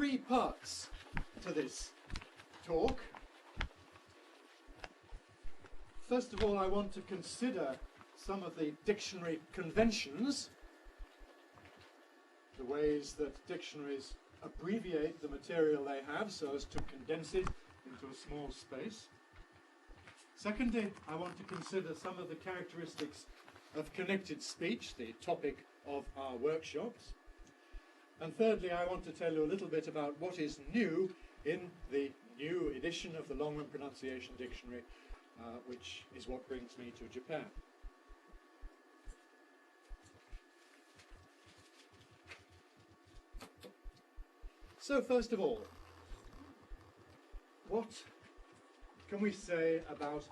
three parts to this talk. First of all, I want to consider some of the dictionary conventions, the ways that dictionaries abbreviate the material they have so as to condense it into a small space. Secondly, I want to consider some of the characteristics of connected speech, the topic of our workshops. And thirdly, I want to tell you a little bit about what is new in the new edition of the Longman Pronunciation Dictionary, which is what brings me to Japan. So first of all, what can we say about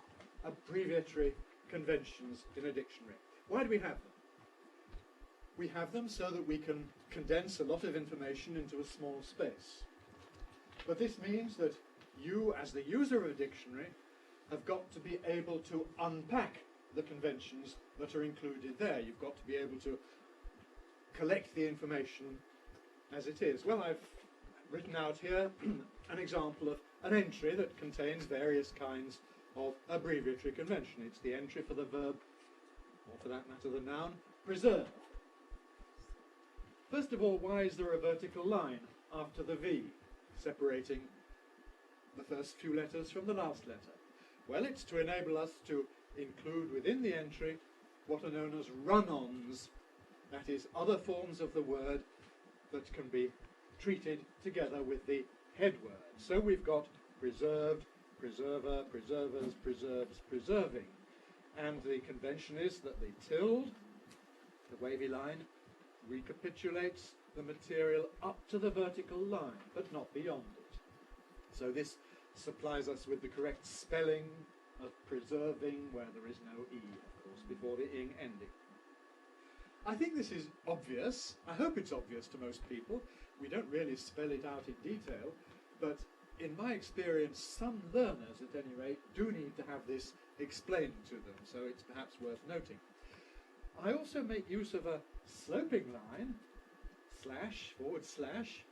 abbreviatory conventions in a dictionary? Why do we have them? We have them so that we can condense a lot of information into a small space. But this means that you, as the user of a dictionary, have got to be able to unpack the conventions that are included there. You've got to be able to collect the information as it is. Well, I've written out here an example of an entry that contains various kinds of abbreviatory convention. It's the entry for the verb, or for that matter the noun, preserve. First of all, why is there a vertical line after the V, separating the first few letters from the last letter? Well, it's to enable us to include within the entry what are known as run-ons, that is, other forms of the word that can be treated together with the head word. So we've got preserved, preserver, preservers, preserves, preserving. And the convention is that the tilde, the wavy line, recapitulates the material up to the vertical line, but not beyond it. So this supplies us with the correct spelling of preserving, where there is no E, of course, before the ing ending. I think this is obvious. I hope it's obvious to most people. We don't really spell it out in detail, but in my experience, some learners, at any rate, do need to have this explained to them, so it's perhaps worth noting. I also make use of a sloping line, slash, forward slash,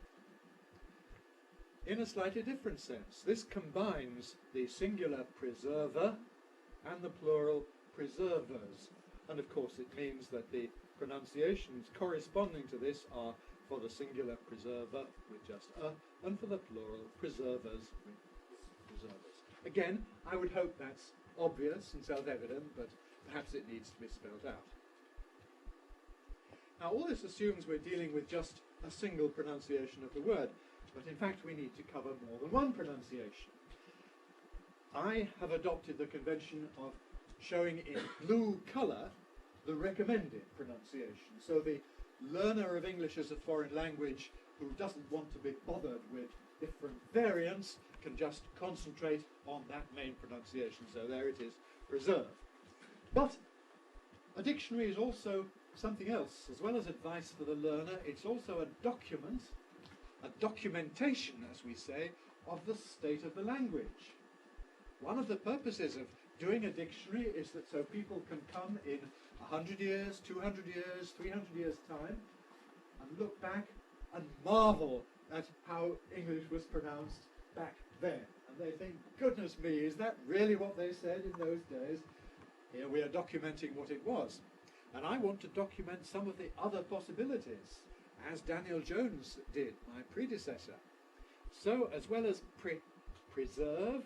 in a slightly different sense. This combines the singular preserver and the plural preservers. And of course it means that the pronunciations corresponding to this are for the singular preserver with just a, and for the plural preservers with preservers. Again, I would hope that's obvious and self-evident, but perhaps it needs to be spelled out. Now, all this assumes we're dealing with just a single pronunciation of the word, but in fact we need to cover more than one pronunciation. I have adopted the convention of showing in blue colour the recommended pronunciation. So the learner of English as a foreign language who doesn't want to be bothered with different variants can just concentrate on that main pronunciation. So there it is, preserve. But a dictionary is also something else. As well as advice for the learner, it's also a document, a documentation, as we say, of the state of the language. One of the purposes of doing a dictionary is that so people can come in 100 years, 200 years, 300 years' time and look back and marvel at how English was pronounced back then. And they think, goodness me, is that really what they said in those days? Here we are documenting what it was. And I want to document some of the other possibilities, as Daniel Jones did, my predecessor. So, as well as preserve,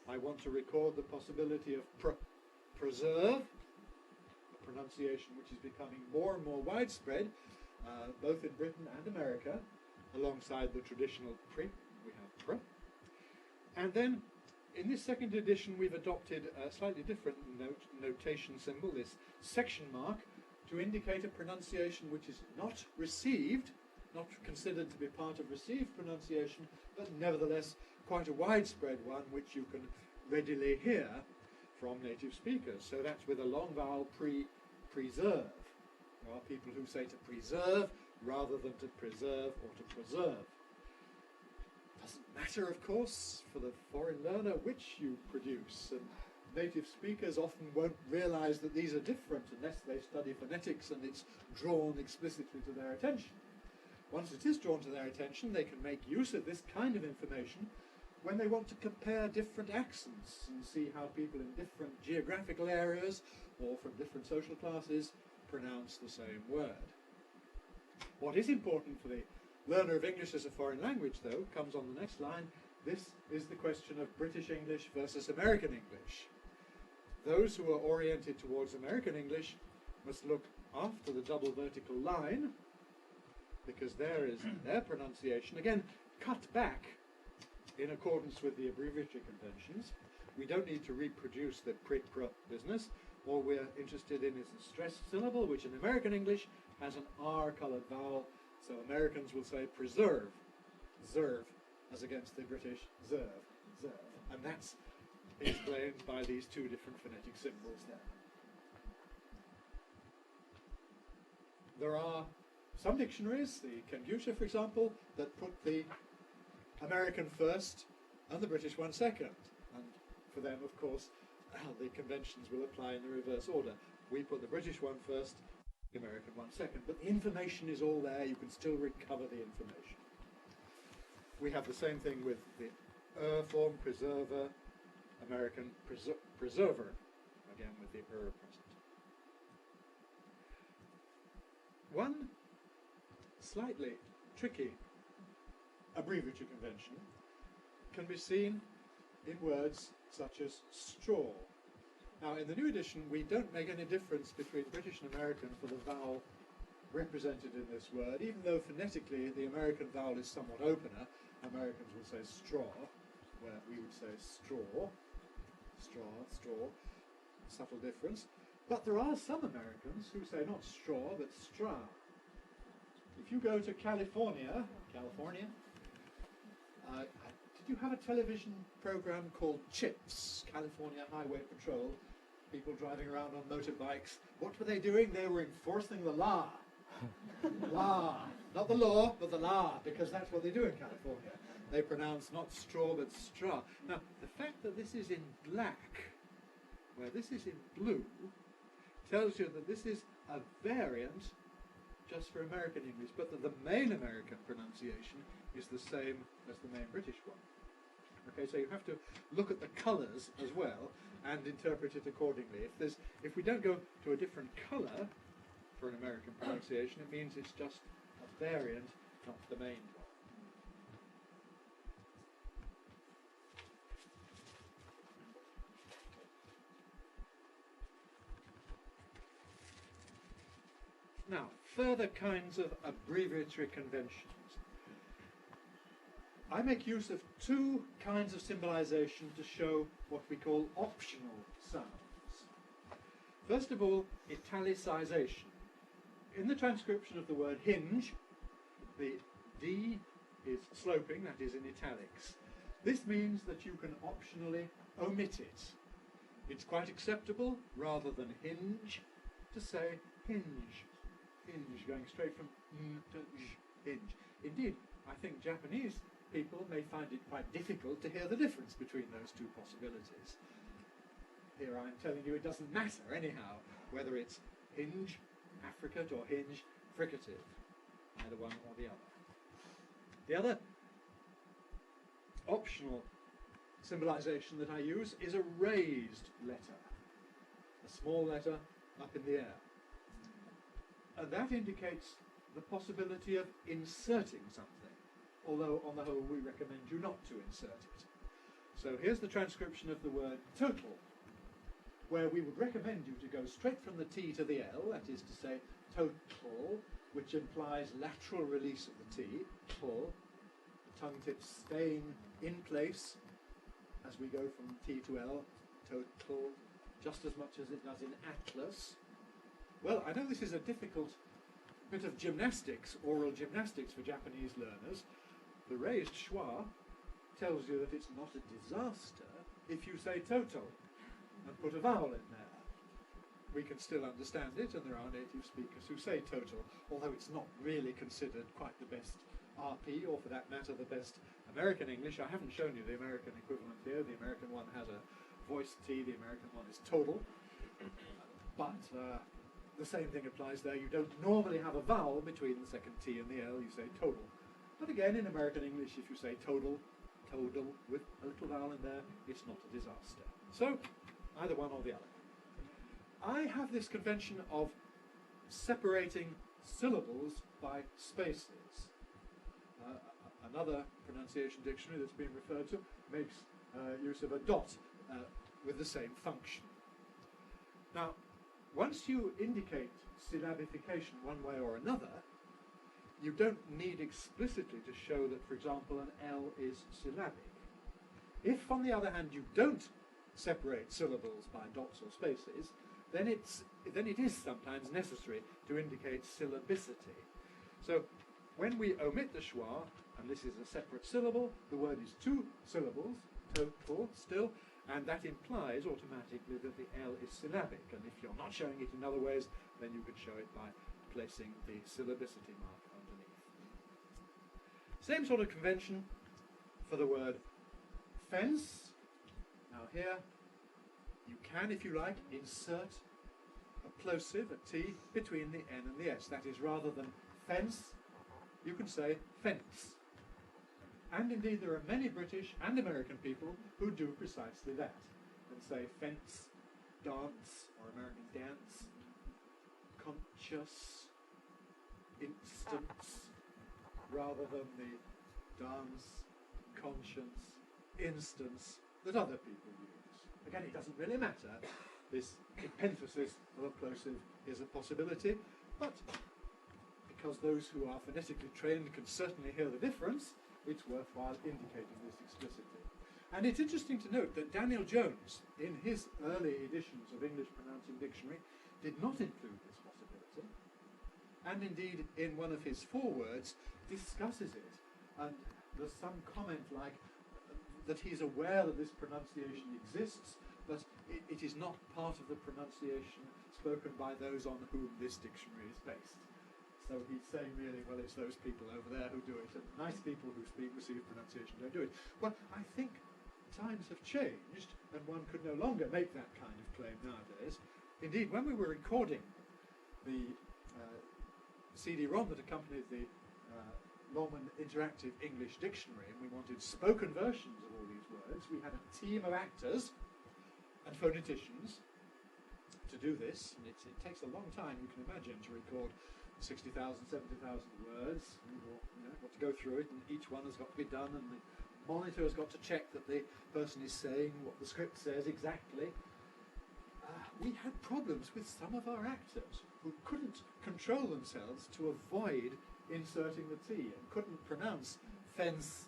I want to record the possibility of preserve, a pronunciation which is becoming more and more widespread, both in Britain and America, alongside the traditional we have pr. And then, in this second edition, we've adopted a slightly different notation symbol, this section mark, to indicate a pronunciation which is not received, not considered to be part of received pronunciation, but nevertheless quite a widespread one which you can readily hear from native speakers. So that's with a long vowel preserve. There are people who say to preserve rather than to preserve or to preserve. Doesn't matter, of course, for the foreign learner which you produce, and native speakers often won't realise that these are different unless they study phonetics and it's drawn explicitly to their attention. once it is drawn to their attention, they can make use of this kind of information when they want to compare different accents and see how people in different geographical areas or from different social classes pronounce the same word. What is important for the learner of English as a foreign language, though, comes on the next line. This is the question of British English versus American English. Those who are oriented towards American English must look after the double vertical line, because there is their pronunciation, again, cut back in accordance with the abbreviatory conventions. We don't need to reproduce the pr business. All we're interested in is the stressed syllable, which in American English has an R-coloured vowel, so Americans will say preserve, zerve, as against the British zerve, zerve. And that's explained by these two different phonetic symbols there. There are some dictionaries, the Kyoto, for example, that put the American first and the British one second. And for them, of course, the conventions will apply in the reverse order. We put the British one first, the American one second. But the information is all there. You can still recover the information. We have the same thing with the form, preserver, American preserver, again with the present. One slightly tricky abbreviatory convention can be seen in words such as straw. Now, in the new edition, we don't make any difference between British and American for the vowel represented in this word, even though phonetically the American vowel is somewhat opener. Americans would say straw, where we would say straw, straw, straw, subtle difference. But there are some Americans who say not straw, but stra. If you go to California, did you have a television program called CHIPS, California Highway Patrol? People driving around on motorbikes. What were they doing? They were enforcing the law. Law. Not the law, but the law, because that's what they do in California. They pronounce not straw, but stra. Now, the fact that this is in black, where this is in blue, tells you that this is a variant just for American English, but that the main American pronunciation is the same as the main British one. Okay, so you have to look at the colours as well and interpret it accordingly. If we don't go to a different colour for an American pronunciation, it means it's just a variant, not the main one. Now, further kinds of abbreviatory conventions. I make use of two kinds of symbolization to show what we call optional sounds. First of all, italicization. In the transcription of the word hinge, the D is sloping, that is in italics. This means that you can optionally omit it. It's quite acceptable, rather than hinge, to say hinge. Hinge, going straight from n to j, hinge. Indeed, I think Japanese people may find it quite difficult to hear the difference between those two possibilities. Here I'm telling you it doesn't matter anyhow, whether it's hinge, affricate, or hinge, fricative, either one or the other. The other optional symbolization that I use is a raised letter, a small letter up in the air. And that indicates the possibility of inserting something, although on the whole we recommend you not to insert it. So here's the transcription of the word total, where we would recommend you to go straight from the T to the L, that is to say total, which implies lateral release of the T, pull, the tongue tips staying in place as we go from T to L, total, just as much as it does in atlas. Well, I know this is a difficult bit of gymnastics, oral gymnastics for Japanese learners. The raised schwa tells you that it's not a disaster if you say total and put a vowel in there. We can still understand it, and there are native speakers who say total, although it's not really considered quite the best RP, or for that matter, the best American English. I haven't shown you the American equivalent here. The American one has a voiced T, the American one is total. But the same thing applies there. You don't normally have a vowel between the second T and the L, you say total. But again, in American English, if you say total with a little vowel in there, it's not a disaster. So, either one or the other. I have this convention of separating syllables by spaces. Another pronunciation dictionary that's been referred to makes use of a dot with the same function. Now, once you indicate syllabification one way or another, you don't need explicitly to show that, for example, an L is syllabic. If, on the other hand, you don't separate syllables by dots or spaces, then it is sometimes necessary to indicate syllabicity. So, when we omit the schwa, and this is a separate syllable, the word is two syllables, total still, and that implies automatically that the L is syllabic. And if you're not showing it in other ways, then you can show it by placing the syllabicity mark underneath. Same sort of convention for the word fence. Now here, you can, if you like, insert a plosive, a T, between the N and the S. That is, rather than fence, you can say fence. And indeed, there are many British and American people who do precisely that, and say fence, dance, or American dance, conscious, instance, rather than the dance, conscience, instance that other people use. Again, it doesn't really matter. This emphasis of a plosive is a possibility, but because those who are phonetically trained can certainly hear the difference, it's worthwhile indicating this explicitly. And it's interesting to note that Daniel Jones, in his early editions of English Pronouncing Dictionary, did not include this possibility, and indeed in one of his forewords discusses it, and there's some comment like that he's aware that this pronunciation exists, but it is not part of the pronunciation spoken by those on whom this dictionary is based. So he's saying really, well, it's those people over there who do it, and nice people who receive pronunciation don't do it. Well, I think times have changed, and one could no longer make that kind of claim nowadays. Indeed, when we were recording the CD-ROM that accompanied the Longman Interactive English Dictionary, and we wanted spoken versions of all these words, we had a team of actors and phoneticians to do this, and it takes a long time, you can imagine, to record 60,000, 70,000 words. You've got to go through it, and each one has got to be done, and the monitor has got to check that the person is saying what the script says exactly. We had problems with some of our actors who couldn't control themselves to avoid inserting the T, and couldn't pronounce fence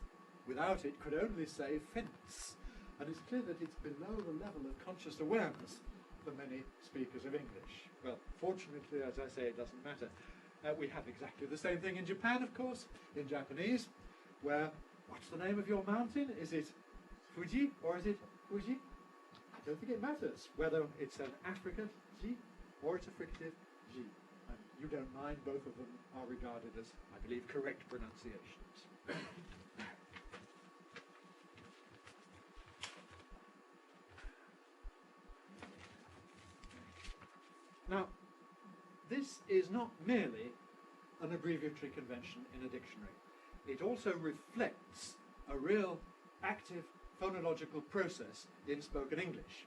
without it, could only say fence. And it's clear that it's below the level of conscious awareness for many speakers of English. Well, fortunately, as I say, it doesn't matter. We have exactly the same thing in Japan, of course, in Japanese, where, what's the name of your mountain? Is it Fuji or is it Fuji? I don't think it matters whether it's an affricate G or it's a fricative G. And you don't mind, both of them are regarded as, I believe, correct pronunciations. Now, this is not merely an abbreviatory convention in a dictionary. It also reflects a real active phonological process in spoken English.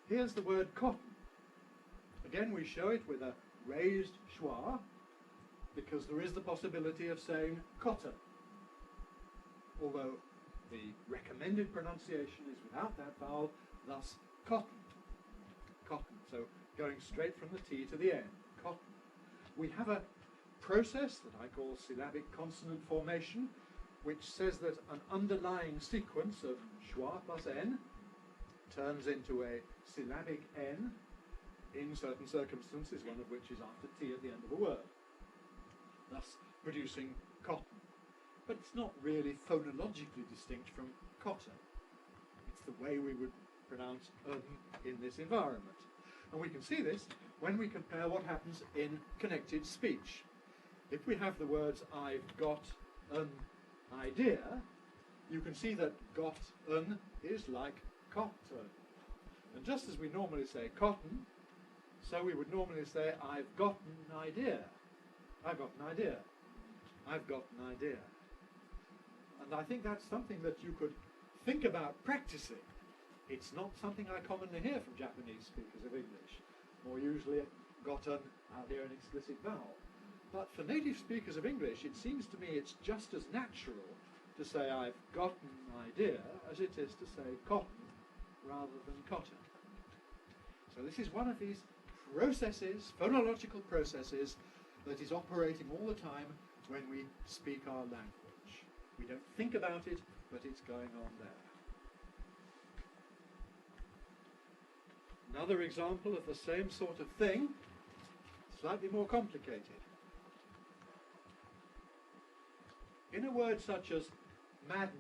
Here's the word cotton. Again, we show it with a raised schwa, because there is the possibility of saying cotton, although the recommended pronunciation is without that vowel, thus cotton. Cotton. So going straight from the T to the N, cotton. We have a process that I call syllabic consonant formation, which says that an underlying sequence of schwa plus N turns into a syllabic N in certain circumstances, one of which is after T at the end of a word, thus producing cotton. But it's not really phonologically distinct from cotton. It's the way we would pronounce in this environment. And we can see this when we compare what happens in connected speech. If we have the words I've got an idea, you can see that got an is like cotton. And just as we normally say cotton, So we would normally say, I've got an idea. I've got an idea. I've got an idea. And I think that's something that you could think about practicing. It's not something I commonly hear from Japanese speakers of English. More usually, gotten, I'll hear an explicit vowel. But for native speakers of English, it seems to me it's just as natural to say I've got an idea as it is to say cotton rather than cotton. So this is one of these processes, phonological processes, that is operating all the time when we speak our language. We don't think about it, but it's going on there. Another example of the same sort of thing, slightly more complicated. In a word such as maddening,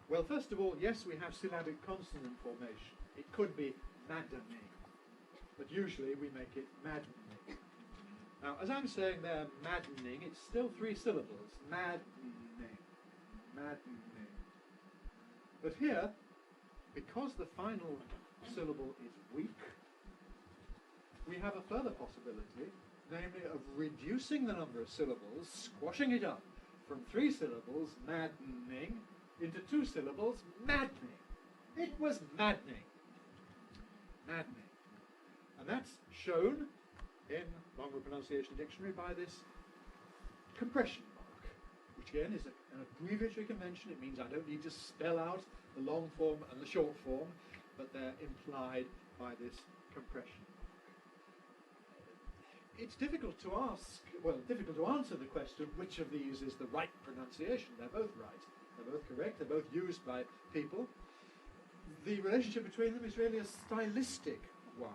well, first of all, yes, we have syllabic consonant formation. It could be maddening, but usually we make it maddening. Now, as I'm saying there, maddening, it's still 3 syllables. Maddening, maddening. But here, because the final syllable is weak, we have a further possibility, namely of reducing the number of syllables, squashing it up from 3 syllables, maddening, into 2 syllables, maddening. It was maddening. Maddening. And that's shown in Longman Pronunciation Dictionary by this compression mark, which again is an abbreviatory convention. It means I don't need to spell out the long form and the short form, but they're implied by this compression mark. It's difficult to answer the question which of these is the right pronunciation. They're both right. They're both correct. They're both used by people. The relationship between them is really a stylistic one.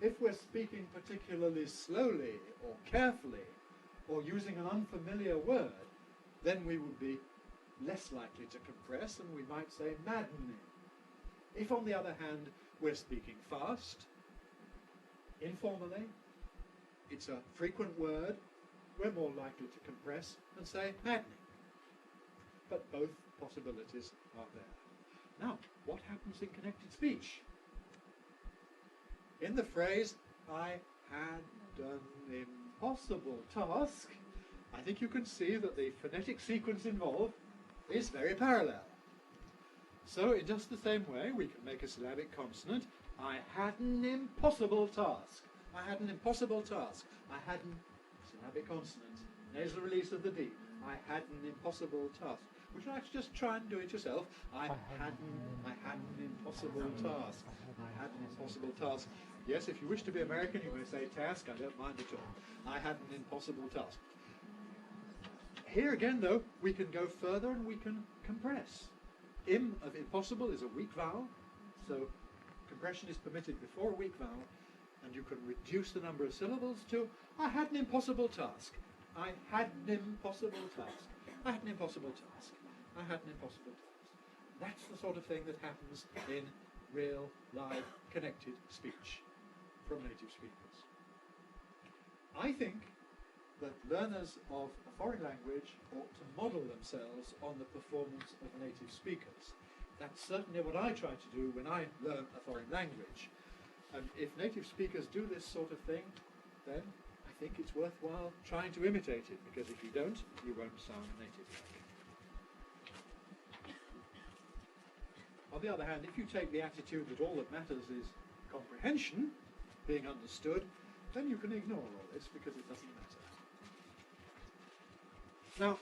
If we're speaking particularly slowly or carefully or using an unfamiliar word, then we would be less likely to compress and we might say maddening. If, on the other hand, we're speaking fast, informally, it's a frequent word, we're more likely to compress and say maddening. But both possibilities are there. Now, what happens in connected speech? In the phrase, I had an impossible task, I think you can see that the phonetic sequence involved is very parallel. So in just the same way, we can make a syllabic consonant. I had an impossible task. I had an impossible task. I had an syllabic consonant. Nasal release of the D. I had an impossible task. Would you like to just try and do it yourself? I had an impossible task. I had an impossible task. Yes, if you wish to be American, you may say task. I don't mind at all. I had an impossible task. Here again, though, we can go further and we can compress. Im of impossible is a weak vowel, so compression is permitted before a weak vowel, and you can reduce the number of syllables to I had an impossible task. I had an impossible task. I had an impossible task. I had an impossible task. That's the sort of thing that happens in real, live, connected speech from native speakers. I think that learners of a foreign language ought to model themselves on the performance of native speakers. That's certainly what I try to do when I learn a foreign language. And if native speakers do this sort of thing, then I think it's worthwhile trying to imitate it, because if you don't, you won't sound native-like. On the other hand, if you take the attitude that all that matters is comprehension, being understood, then you can ignore all this because it doesn't matter. Now,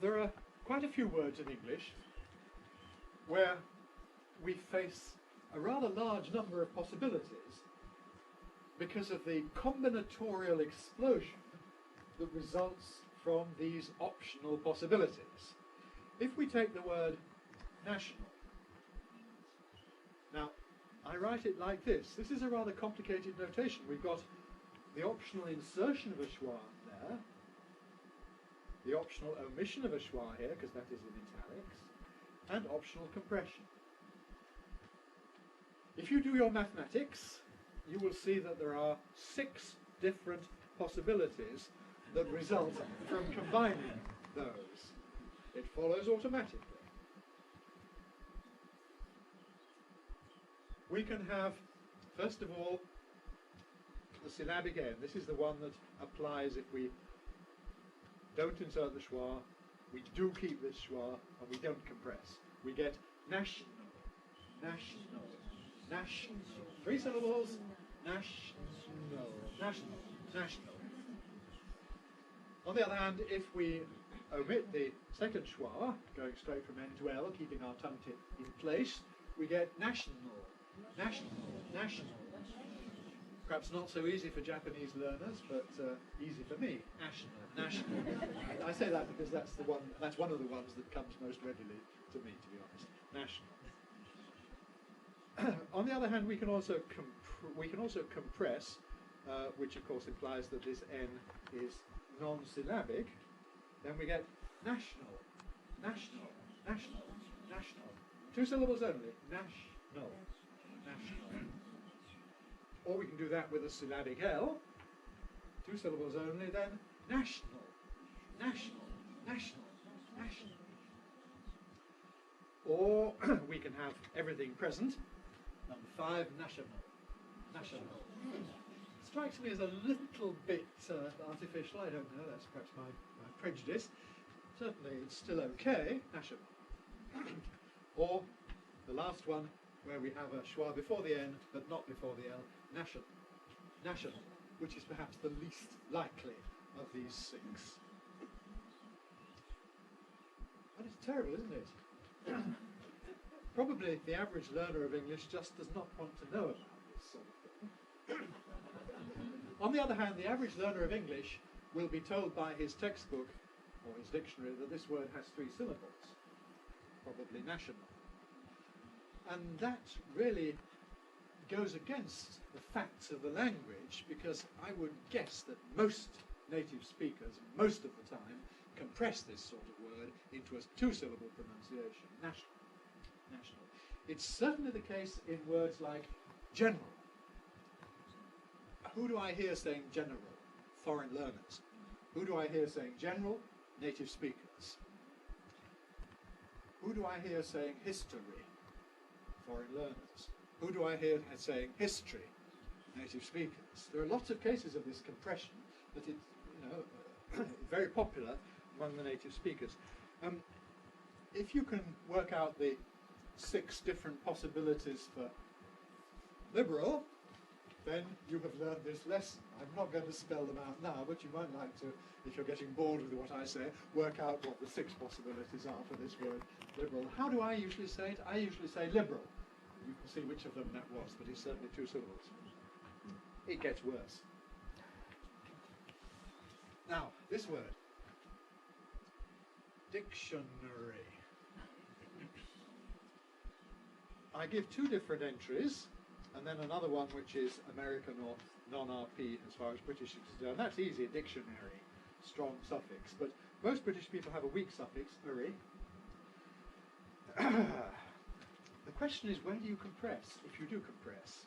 there are quite a few words in English where we face a rather large number of possibilities because of the combinatorial explosion that results from these optional possibilities. If we take the word national, now I write it like this. This is a rather complicated notation. We've got the optional insertion of a schwa there, the optional omission of a schwa here, because that is in italics, and optional compression. If you do your mathematics, you will see that there are 6 different possibilities that result from combining those. It follows automatically. we can have, first of all, the syllabic N. This is the one that applies if we don't insert the schwa, we do keep this schwa, and we don't compress. We get national, national, national. 3 syllables, national, national, national. On the other hand, if we omit the second schwa, going straight from N to L, keeping our tongue tip in place, we get national, national, national. Perhaps not so easy for Japanese learners, but easy for me. National, national. I say that because that's one of the ones that comes most readily to me, to be honest. National. On the other hand, we can also compress, which of course implies that this N is non-syllabic. Then we get national, national, national, national. 2 syllables only. National, national. Or we can do that with a syllabic L, 2 syllables only, then national, national, national, national. Or we can have everything present. Number 5, national, national. Strikes me as a little bit artificial, I don't know, that's perhaps my prejudice. Certainly it's still okay, national. Or the last one, where we have a schwa before the N, but not before the L, national, national, which is perhaps the least likely of these 6. But it's terrible, isn't it? Probably the average learner of English just does not want to know about this sort of thing. On the other hand, the average learner of English will be told by his textbook or his dictionary that this word has 3 syllables, probably national. And that really goes against the facts of the language, because I would guess that most native speakers, most of the time, compress this sort of word into a 2-syllable pronunciation, national, national. It's certainly the case in words like general. Who do I hear saying general? Foreign learners. Who do I hear saying general? Native speakers. Who do I hear saying history? Foreign learners. Who do I hear saying history? Native speakers. There are lots of cases of this compression, but it's very popular among the native speakers. If you can work out the 6 different possibilities for liberal, then you have learned this lesson. I'm not going to spell them out now, but you might like to, if you're getting bored with what I say, work out what the 6 possibilities are for this word, liberal. How do I usually say it? I usually say liberal. You can see which of them that was, but it's certainly 2 syllables. It gets worse. Now, this word. Dictionary. I give 2 different entries, and then another one which is American or non-RP as far as British is concerned. That's easy, dictionary, strong suffix. But most British people have a weak suffix, "-ary." The question is, where do you compress, if you do compress?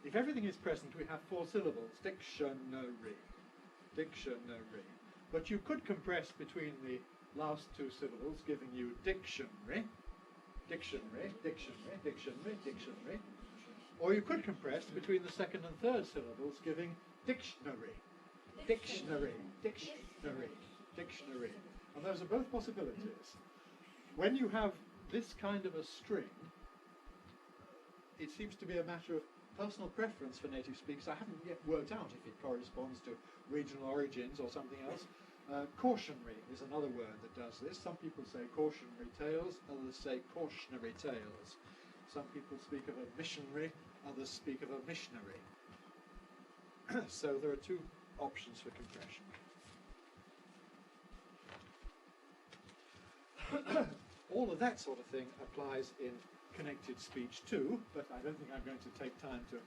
If everything is present, we have 4 syllables, dictionary, dictionary. But you could compress between the last 2 syllables, giving you dictionary, dictionary, dictionary, dictionary, dictionary. Or you could compress between the 2nd and 3rd syllables, giving dictionary, dictionary, dictionary, dictionary. And those are both possibilities. When you have this kind of a string, it seems to be a matter of personal preference for native speakers. I haven't yet worked out if it corresponds to regional origins or something else. Cautionary is another word that does this. Some people say cautionary tales, others say cautionary tales. Some people speak of a missionary, others speak of a missionary. So there are 2 options for compression. All of that sort of thing applies in connected speech too, but I don't think I'm going to take time to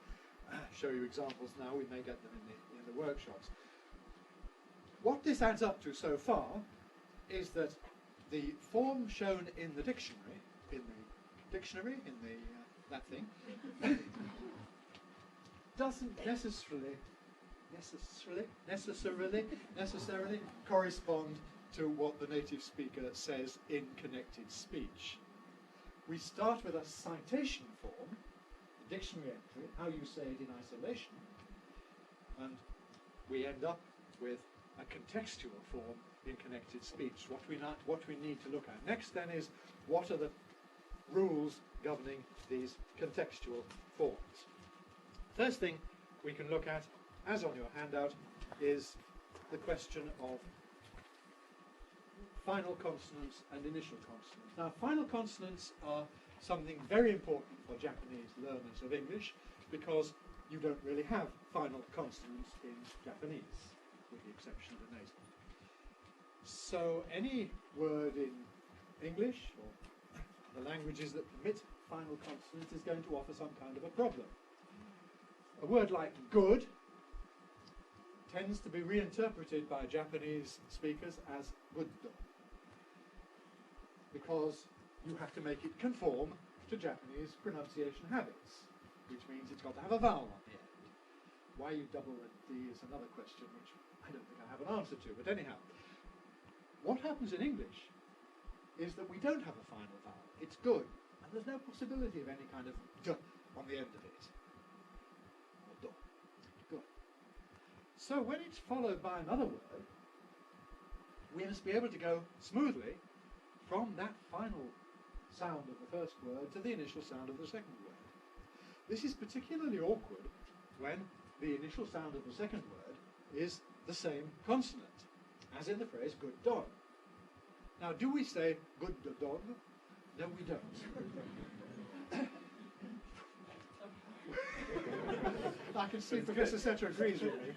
show you examples now. We may get them in the workshops. What this adds up to so far is that the form shown in the dictionary, that thing, doesn't necessarily correspond to what the native speaker says in connected speech. We start with a citation form. dictionary entry, how you say it in isolation, and we end up with a contextual form in connected speech. What we need to look at next then is what are the rules governing these contextual forms. First thing we can look at, as on your handout, is the question of final consonants and initial consonants. Now, final consonants are something very important for Japanese learners of English because you don't really have final consonants in Japanese, with the exception of the nasal. So any word in English or the languages that permit final consonants is going to offer some kind of a problem. A word like good tends to be reinterpreted by Japanese speakers as guddo, because you have to make it conform to Japanese pronunciation habits, which means it's got to have a vowel on the end. Why you double the D is another question which I don't think I have an answer to, but anyhow. What happens in English is that we don't have a final vowel. It's good, and there's no possibility of any kind of d on the end of it. Or do. Good. So when it's followed by another word, we must be able to go smoothly from that final sound of the first word to the initial sound of the second word. This is particularly awkward when the initial sound of the second word is the same consonant, as in the phrase good dog. Now, do we say good dog? No, we don't. I can see Professor Setter agrees with me.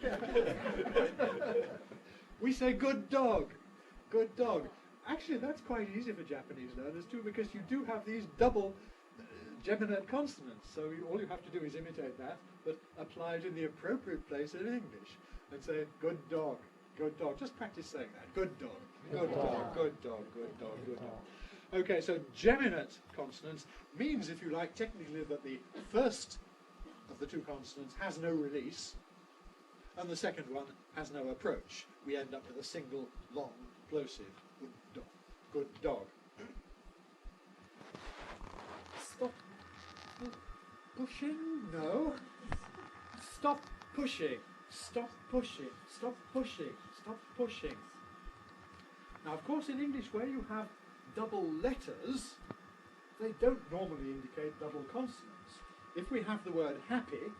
We say good dog, good dog. Actually, that's quite easy for Japanese learners too, because you do have these double geminate consonants. So all you have to do is imitate that, but apply it in the appropriate place in English and say good dog, good dog. Just practice saying that. Good dog, good dog, good dog, good dog, good dog. Okay, so geminate consonants means, if you like, technically that the first of the two consonants has no release and the second one has no approach. We end up with a single long plosive. Good dog. Good dog. Stop pushing? No. Stop pushing. Stop pushing. Stop pushing. Stop pushing. Now, of course, in English, where you have double letters, they don't normally indicate double consonants. If we have the word happy,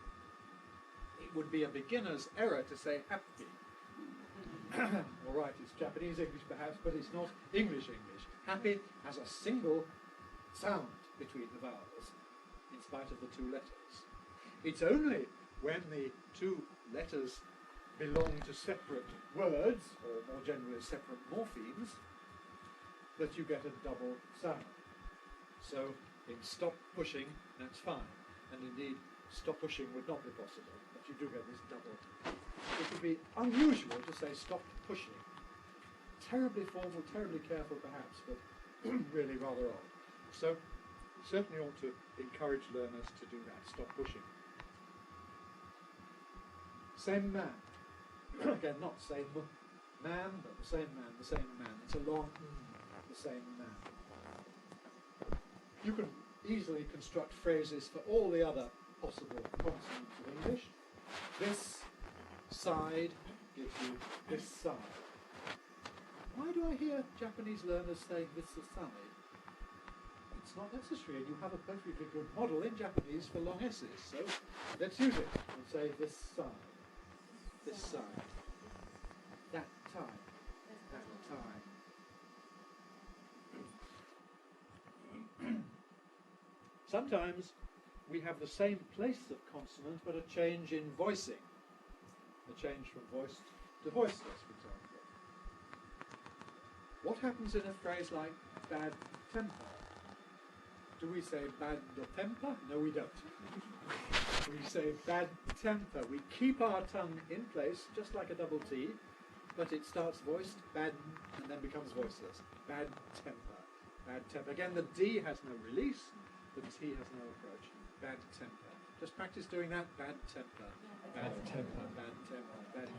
it would be a beginner's error to say happy. All right, it's Japanese English perhaps, but it's not English English. Happy has a single sound between the vowels, in spite of the two letters. It's only when the two letters belong to separate words, or more generally separate morphemes, that you get a double sound. So in stop pushing, that's fine. And indeed, stop pushing would not be possible, but you do get this double. It would be unusual to say stop pushing. Terribly formal, terribly careful perhaps, but really rather odd. So certainly ought to encourage learners to do that, stop pushing. Same man. Again, not same man, but the same man, the same man. It's a long the same man. You can easily construct phrases for all the other possible consonants of English. This side gives you this side. Why do I hear Japanese learners saying this side? It's not necessary, and you have a perfectly good model in Japanese for long S's. So let's use it and say this side, this side, that time, that time. Sometimes we have the same place of consonant, but a change in voicing. A change from voiced to voiceless, for example. What happens in a phrase like bad temper? Do we say bad temper? No, we don't. We say bad temper. We keep our tongue in place, just like a double T, but it starts voiced, bad, and then becomes voiceless. Bad temper. Bad temper. Again, the D has no release, the T has no approach. Bad temper. Just practice doing that. Bad temper. Bad temper. Bad temper. Bad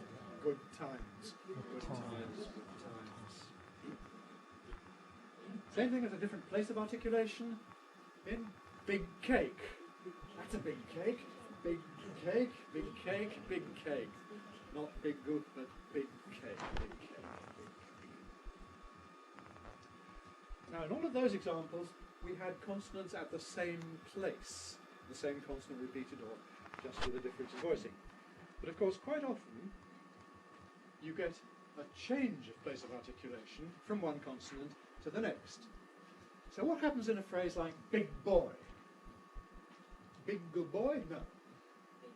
good times. Good times. Good times. Same thing as a different place of articulation in big cake. That's a big cake. Big cake, big cake, big cake. Not big good, but big cake, big cake, big cake. Now, in all of those examples, we had consonants at the same place. The same consonant repeated, or just with a difference in voicing. But of course, quite often, you get a change of place of articulation from one consonant to the next. So what happens in a phrase like big boy? Big good boy? No.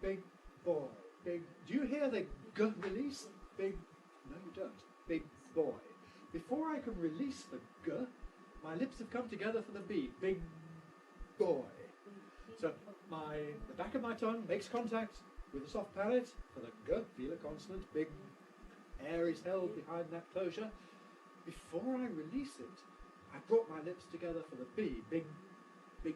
Big boy. Big. Do you hear the g release? Big. No, you don't. Big boy. Before I can release the g, my lips have come together for the b. Big boy. So the back of my tongue makes contact with the soft palate for the g, velar consonant. Big. Air is held behind that closure. Before I release it, I brought my lips together for the b. Big, big.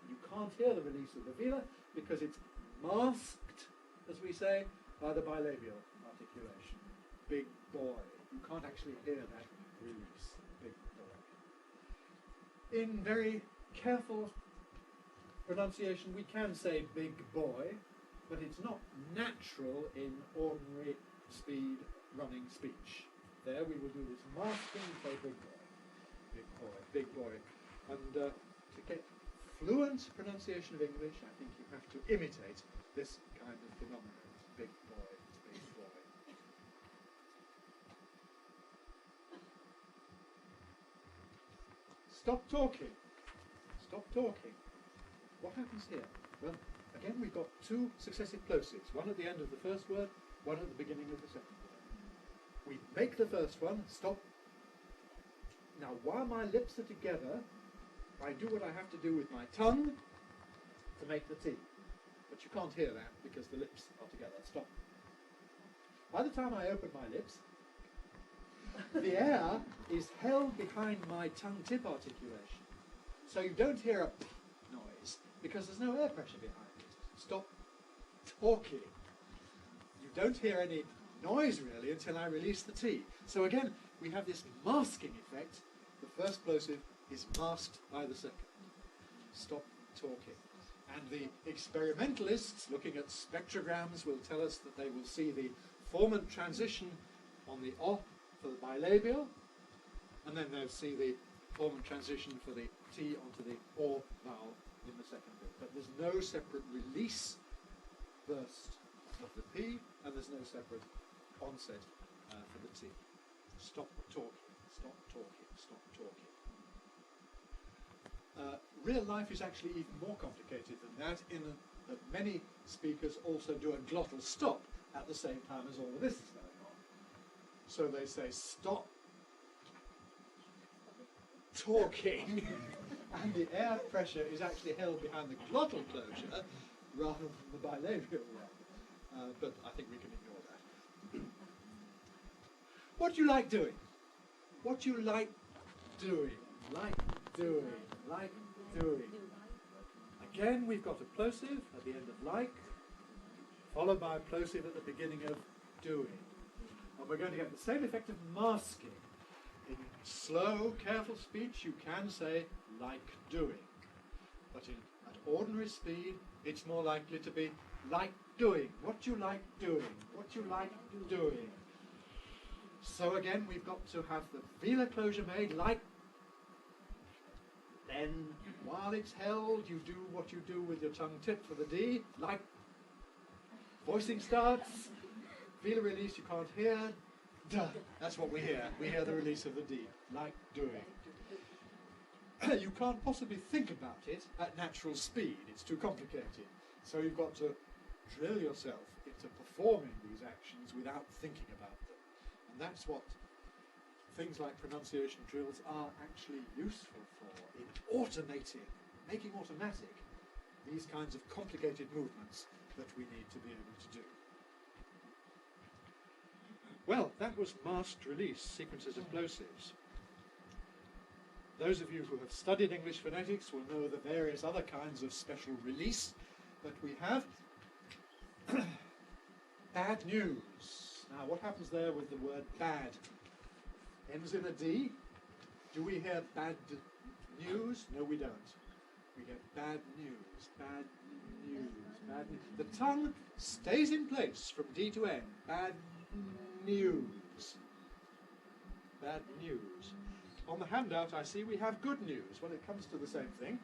You can't hear the release of the velar because it's masked, as we say, by the bilabial articulation. Big boy. You can't actually hear that release. Big boy. In very careful pronunciation, we can say big boy, but it's not natural in ordinary speed running speech. There we will do this masking and say big boy. Big boy, big boy. And to get fluent pronunciation of English, I think you have to imitate this kind of phenomenon. Big boy, big boy. Stop talking. Stop talking. What happens here? Well, again, we've got two successive plosives, one at the end of the first word, one at the beginning of the second word. We make the first one, stop. Now, while my lips are together, I do what I have to do with my tongue to make the T. But you can't hear that because the lips are together. Stop. By the time I open my lips, the air is held behind my tongue tip articulation. So you don't hear a p noise because there's no air pressure behind it. Stop talking. You don't hear any noise really until I release the T. So again, we have this masking effect. The first plosive is masked by the second. Stop talking. And the experimentalists looking at spectrograms will tell us that they will see the formant transition on the O for the bilabial, and then they'll see the formant transition for the T onto the O vowel in the second bit. But there's no separate release burst of the P, and there's no separate onset for the T. Stop talking, stop talking, stop talking. Real life is actually even more complicated than that, in that many speakers also do a glottal stop at the same time as all of this is going on. So they say, stop talking, and the air pressure is actually held behind the glottal closure rather than the bilabial one. But I think we can ignore that. What do you like doing? What do you like doing? Like doing, like doing. Again, we've got a plosive at the end of like, followed by a plosive at the beginning of doing. And we're going to get the same effect of masking. In slow, careful speech, you can say like doing. But at ordinary speed, it's more likely to be like doing. What you like doing. What you like doing. So again, we've got to have the velar closure made like. Then, while it's held, you do what you do with your tongue tip for the D, like. Voicing starts, velar release you can't hear, duh, that's what we hear. We hear the release of the D, like doing. You can't possibly think about it at natural speed, it's too complicated. So you've got to drill yourself into performing these actions without thinking about them. And that's what things like pronunciation drills are actually useful for, in automating, making automatic these kinds of complicated movements that we need to be able to do. Well, that was masked release, sequences of plosives. Those of you who have studied English phonetics will know the various other kinds of special release that we have. Bad news. Now, what happens there with the word bad? Ends in a D. Do we hear bad news? No, we don't. we get bad news, bad news, bad news. The tongue stays in place from D to N. Bad news. Bad news. On the handout, I see we have good news. Well, it comes to the same thing.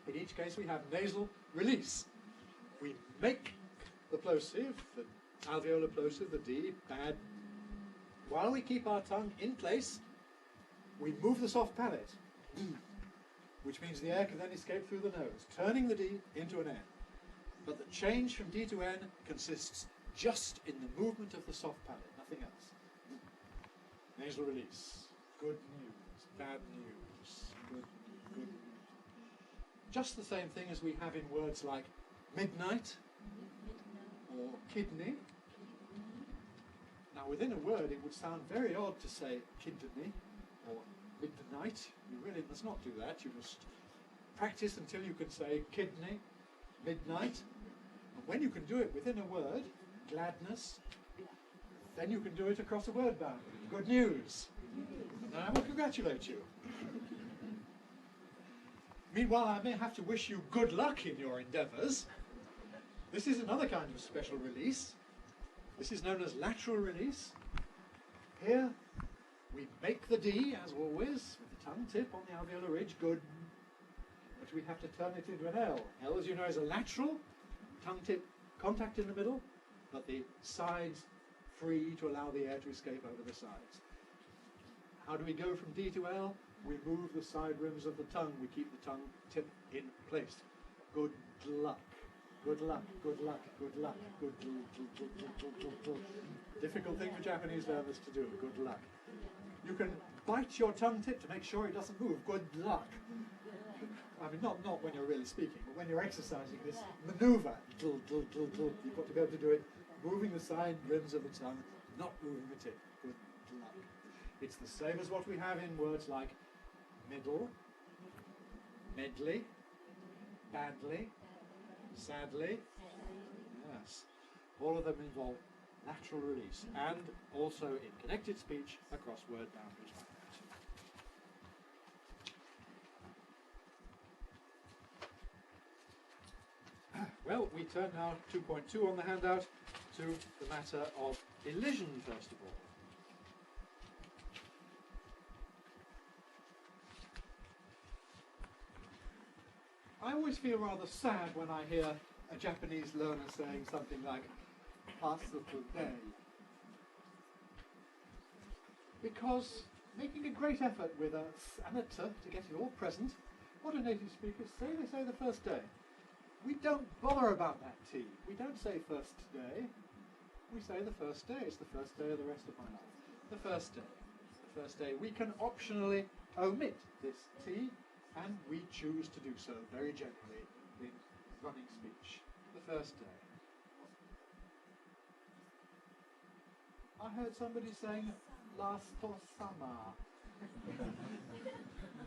In each case, we have nasal release. We make the plosive, the alveolar plosive, the D, bad. While we keep our tongue in place, we move the soft palate, which means the air can then escape through the nose, turning the D into an N. But the change from D to N consists just in the movement of the soft palate, nothing else. Nasal release. Good news, bad news, good news. Just the same thing as we have in words like midnight or kidney. Now, within a word, it would sound very odd to say kidney or midnight. You really must not do that. You must practice until you can say kidney, midnight. And when you can do it within a word, gladness, then you can do it across a word boundary. Good news. And I will congratulate you. Meanwhile, I may have to wish you good luck in your endeavours. This is another kind of special release. This is known as lateral release. Here, we make the D, as always, with the tongue tip on the alveolar ridge, good. But we have to turn it into an L. L, as you know, is a lateral, tongue tip contact in the middle, but the sides free to allow the air to escape over the sides. How do we go from D to L? We move the side rims of the tongue. We keep the tongue tip in place. Good luck. Good luck, good luck, good luck, good luck. Difficult thing for Japanese learners to do, good luck. You can bite your tongue tip to make sure it doesn't move, good luck. I mean, not when you're really speaking, but when you're exercising this maneuver, you've got to be able to do it moving the side rims of the tongue, not moving the tip, good luck. It's the same as what we have in words like middle, medley, badly, sadly, yes. All of them involve lateral release and also in connected speech across word boundaries like that. Well, we turn now 2.2 on the handout to the matter of elision, first of all. I always feel rather sad when I hear a Japanese learner saying something like, pass the day. Because making a great effort with a sanata to get it all present, what do native speakers say? They say the first day. We don't bother about that T. We don't say first day. We say the first day. It's the first day of the rest of my life. The first day. The first day. We can optionally omit this T, and we choose to do so very generally in running speech. The first day. I heard somebody saying last summer.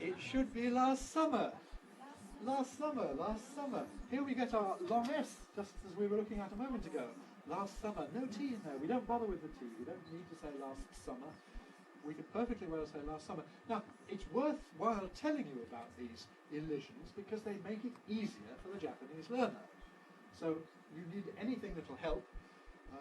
It should be last summer. Last summer, last summer. Here we get our long S, just as we were looking at a moment ago. Last summer. No T in there. We don't bother with the T. We don't need to say last summer. We could perfectly well say last summer. Now, it's worthwhile telling you about these elisions because they make it easier for the Japanese learner. So you need anything that will help,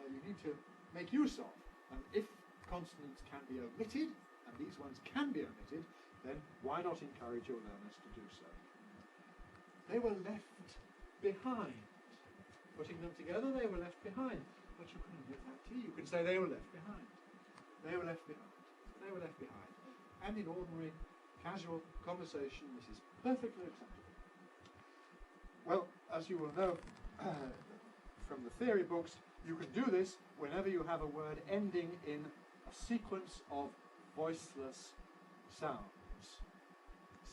you need to make use of. And if consonants can be omitted, and these ones can be omitted, then why not encourage your learners to do so? They were left behind. Putting them together, they were left behind. But you couldn't give that T. You can say they were left behind. They were left behind. They were left behind. And in ordinary, casual conversation, this is perfectly acceptable. Well, as you will know from the theory books, you can do this whenever you have a word ending in a sequence of voiceless sounds.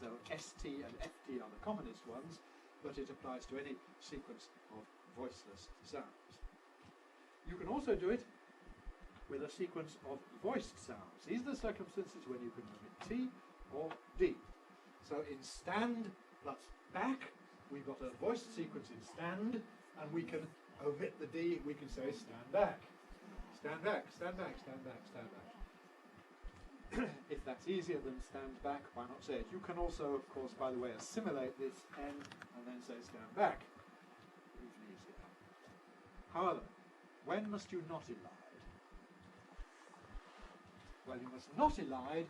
So ST and FT are the commonest ones, but it applies to any sequence of voiceless sounds. You can also do it with a sequence of voiced sounds. These are the circumstances when you can omit T or D. So in stand plus back, we've got a voiced sequence in stand, and we can omit the D, we can say stand back. Stand back, stand back, stand back, stand back. if that's easier than stand back, why not say it? You can also, of course, by the way, assimilate this N and then say stand back. Even easier. However, when must you not elide? Well, you must not elide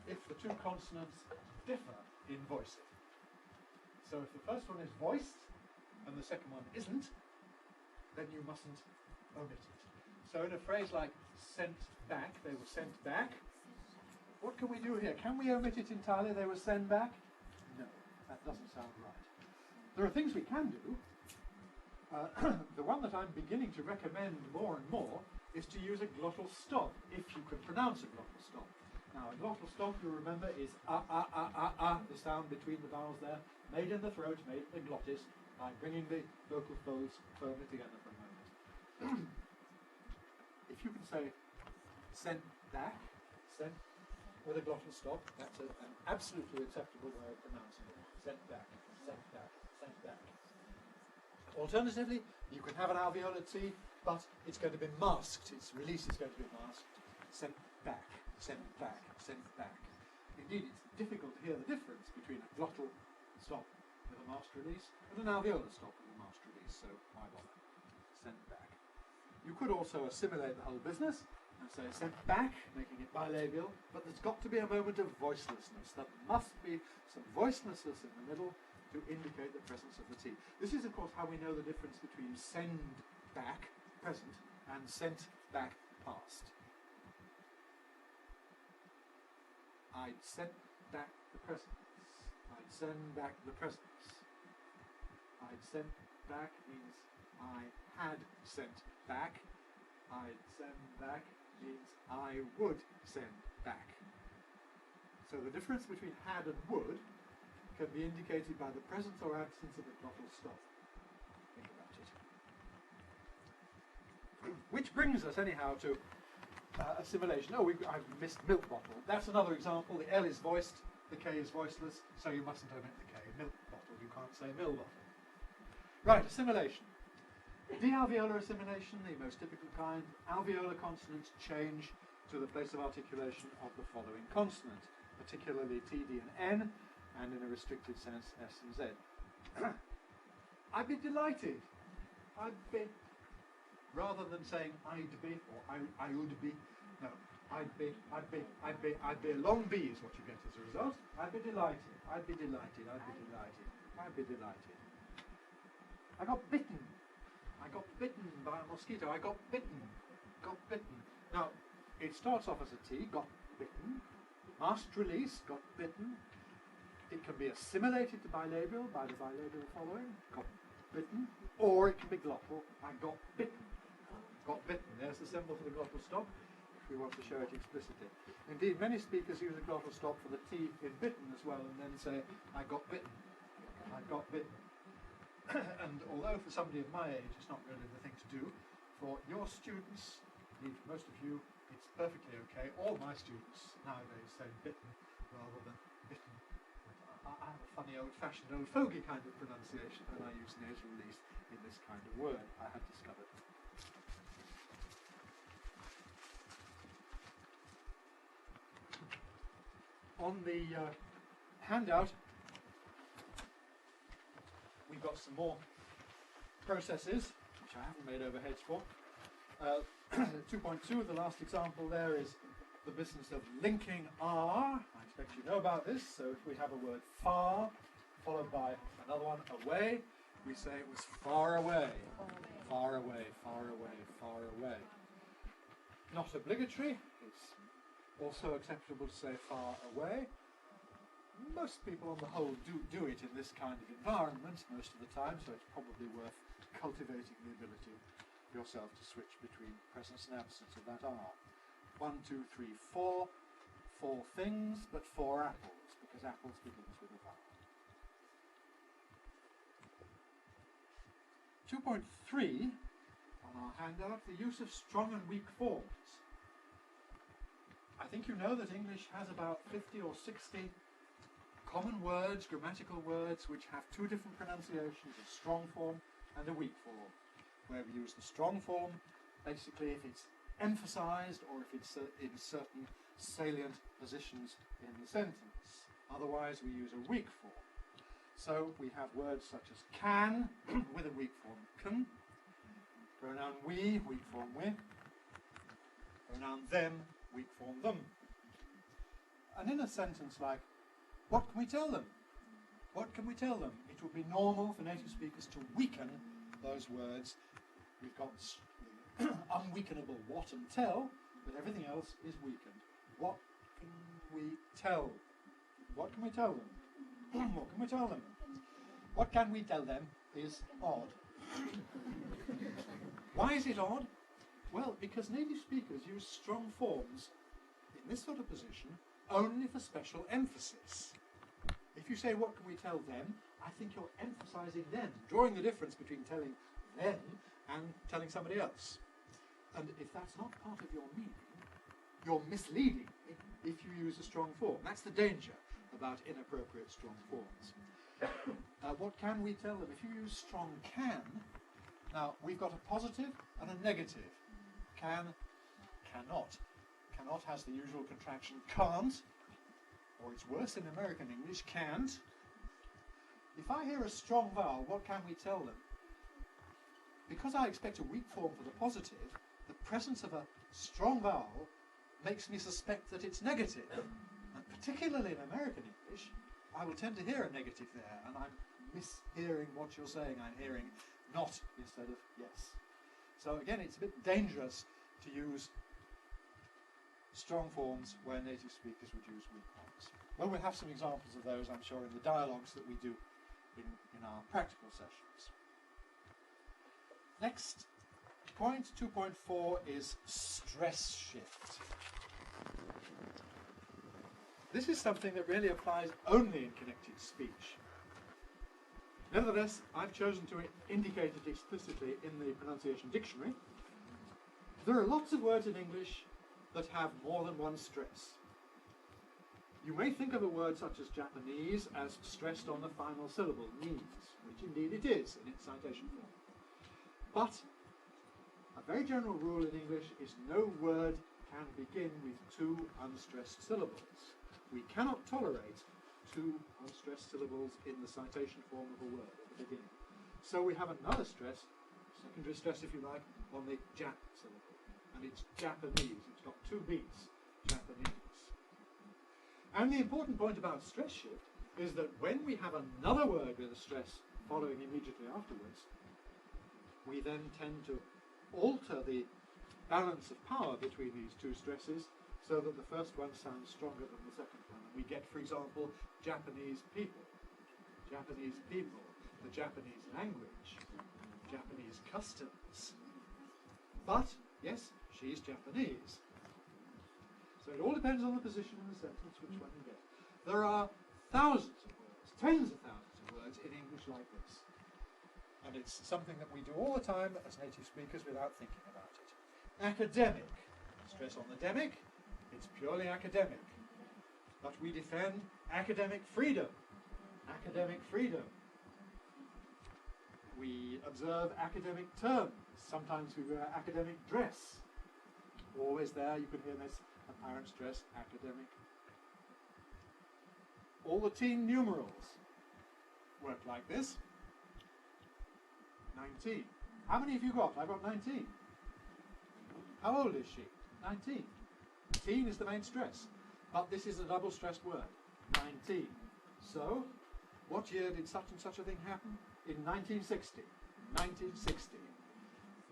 if the two consonants differ in voicing. So if the first one is voiced and the second one isn't, then you mustn't omit it. So in a phrase like sent back, they were sent back, what can we do here? Can we omit it entirely? They were sent back? No, that doesn't sound right. There are things we can do. The one that I'm beginning to recommend more and more is to use a glottal stop, if you can pronounce a glottal stop. Now, a glottal stop, you'll remember, is the sound between the vowels there, made in the throat, made in the glottis, by bringing the vocal folds firmly together for a moment. If you can say sent back, sent with a glottal stop, that's an absolutely acceptable way of pronouncing it. Sent back, sent back, sent back. Alternatively, you can have an alveolar T, but it's going to be masked. Its release is going to be masked. Sent back, sent back, sent back. Indeed, it's difficult to hear the difference between a glottal stop with a masked release and an alveolar stop with a masked release, so why bother? Sent back. You could also assimilate the whole business and say sent back, making it bilabial, but there's got to be a moment of voicelessness. There must be some voicelessness in the middle to indicate the presence of the T. This is, of course, how we know the difference between send back, present, and sent back, past. I'd sent back the presents. I'd send back the presents. I'd sent back means I had sent back. I'd send back means I would send back. So the difference between had and would can be indicated by the presence or absence of a glottal stop. Think about it. Which brings us, anyhow, to assimilation. Oh, I've missed milk bottle. That's another example. The L is voiced, the K is voiceless, so you mustn't omit the K. Milk bottle, you can't say mill bottle. Right, assimilation. Dealveolar assimilation, the most typical kind. Alveolar consonants change to the place of articulation of the following consonant, particularly T, D, and N, and in a restricted sense, S and Z. I'd be delighted. I'd be, rather than saying I'd be or I would be, no, I'd be a long B is what you get as a result. I'd be delighted. I'd be delighted. I'd be delighted. I'd be delighted. I got bitten. I got bitten by a mosquito. I got bitten. Got bitten. Now, it starts off as a T, got bitten. Masked release, got bitten. It can be assimilated to bilabial by the bilabial following, got bitten, or it can be glottal, I got bitten. Got bitten. There's the symbol for the glottal stop, if we want to show it explicitly. Indeed, many speakers use a glottal stop for the T in bitten as well, and then say, I got bitten. I got bitten. And although for somebody of my age it's not really the thing to do, for your students, indeed for most of you, it's perfectly okay. All my students nowadays say bitten rather than bitten. I have a funny old-fashioned, old fogey kind of pronunciation, and I use nasal release in this kind of word, I have discovered. On the handout, we've got some more processes, which I haven't made overheads for. 2.2, the last example there is the business of linking R. I expect you know about this. So if we have a word far, followed by another one away, we say it was far away. Far away, far away, far away. Not obligatory. It's also acceptable to say far away. Most people on the whole do it in this kind of environment most of the time, so it's probably worth cultivating the ability yourself to switch between presence and absence of that R. 1, 2, 3, 4. 4 things, but 4 apples, because apples begins with a vowel. 2.3 on our handout, the use of strong and weak forms. I think you know that English has about 50 or 60 common words, grammatical words, which have 2 different pronunciations, a strong form and a weak form. Where we use the strong form, basically if it's emphasized or if it's in certain salient positions in the sentence. Otherwise, we use a weak form. So we have words such as can with a weak form can, pronoun we, weak form we, pronoun them, weak form them. And in a sentence like, what can we tell them? What can we tell them? It would be normal for native speakers to weaken those words. We've got unweakenable what and tell, but everything else is weakened. What can we tell? What can we tell them? What can we tell them? What can we tell them is odd. Why is it odd? Well, because native speakers use strong forms in this sort of position only for special emphasis. If you say, what can we tell them, I think you're emphasizing them, drawing the difference between telling them and telling somebody else. And if that's not part of your meaning, you're misleading if you use a strong form. That's the danger about inappropriate strong forms. What can we tell them? If you use strong can, now we've got a positive and a negative. Can, cannot. Cannot has the usual contraction can't, or it's worse in American English, can't. If I hear a strong vowel, what can we tell them? Because I expect a weak form for the positive, the presence of a strong vowel makes me suspect that it's negative. And particularly in American English, I will tend to hear a negative there, and I'm mishearing what you're saying. I'm hearing not instead of yes. So again, it's a bit dangerous to use strong forms where native speakers would use weak ones. Well, we'll have some examples of those, I'm sure, in the dialogues that we do in our practical sessions. Next point, 2.4, is stress shift. This is something that really applies only in connected speech. Nevertheless, I've chosen to indicate it explicitly in the pronunciation dictionary. There are lots of words in English that have more than one stress. You may think of a word such as Japanese as stressed on the final syllable, needs, which indeed it is in its citation form. But a very general rule in English is no word can begin with two unstressed syllables. We cannot tolerate two unstressed syllables in the citation form of a word at the beginning. So we have another stress, secondary stress if you like, on the Jap syllable. And it's Japanese. It's got two beats, Japanese. And the important point about stress shift is that when we have another word with a stress following immediately afterwards, we then tend to alter the balance of power between these two stresses so that the first one sounds stronger than the second one. And we get, for example, Japanese people, the Japanese language, Japanese customs. But, yes, she's Japanese. So it all depends on the position in the sentence which one you get. There are thousands of words, tens of thousands of words in English like this. And it's something that we do all the time as native speakers without thinking about it. Academic. Stress on the demic. It's purely academic. But we defend academic freedom. Academic freedom. We observe academic terms. Sometimes we wear academic dress. Always there, you can hear this apparent stress, academic. All the teen numerals work like this. 19. How many have you got? I've got 19. How old is she? 19. Teen is the main stress, but this is a double stressed word. 19. So, what year did such and such a thing happen? In 1960. 1960.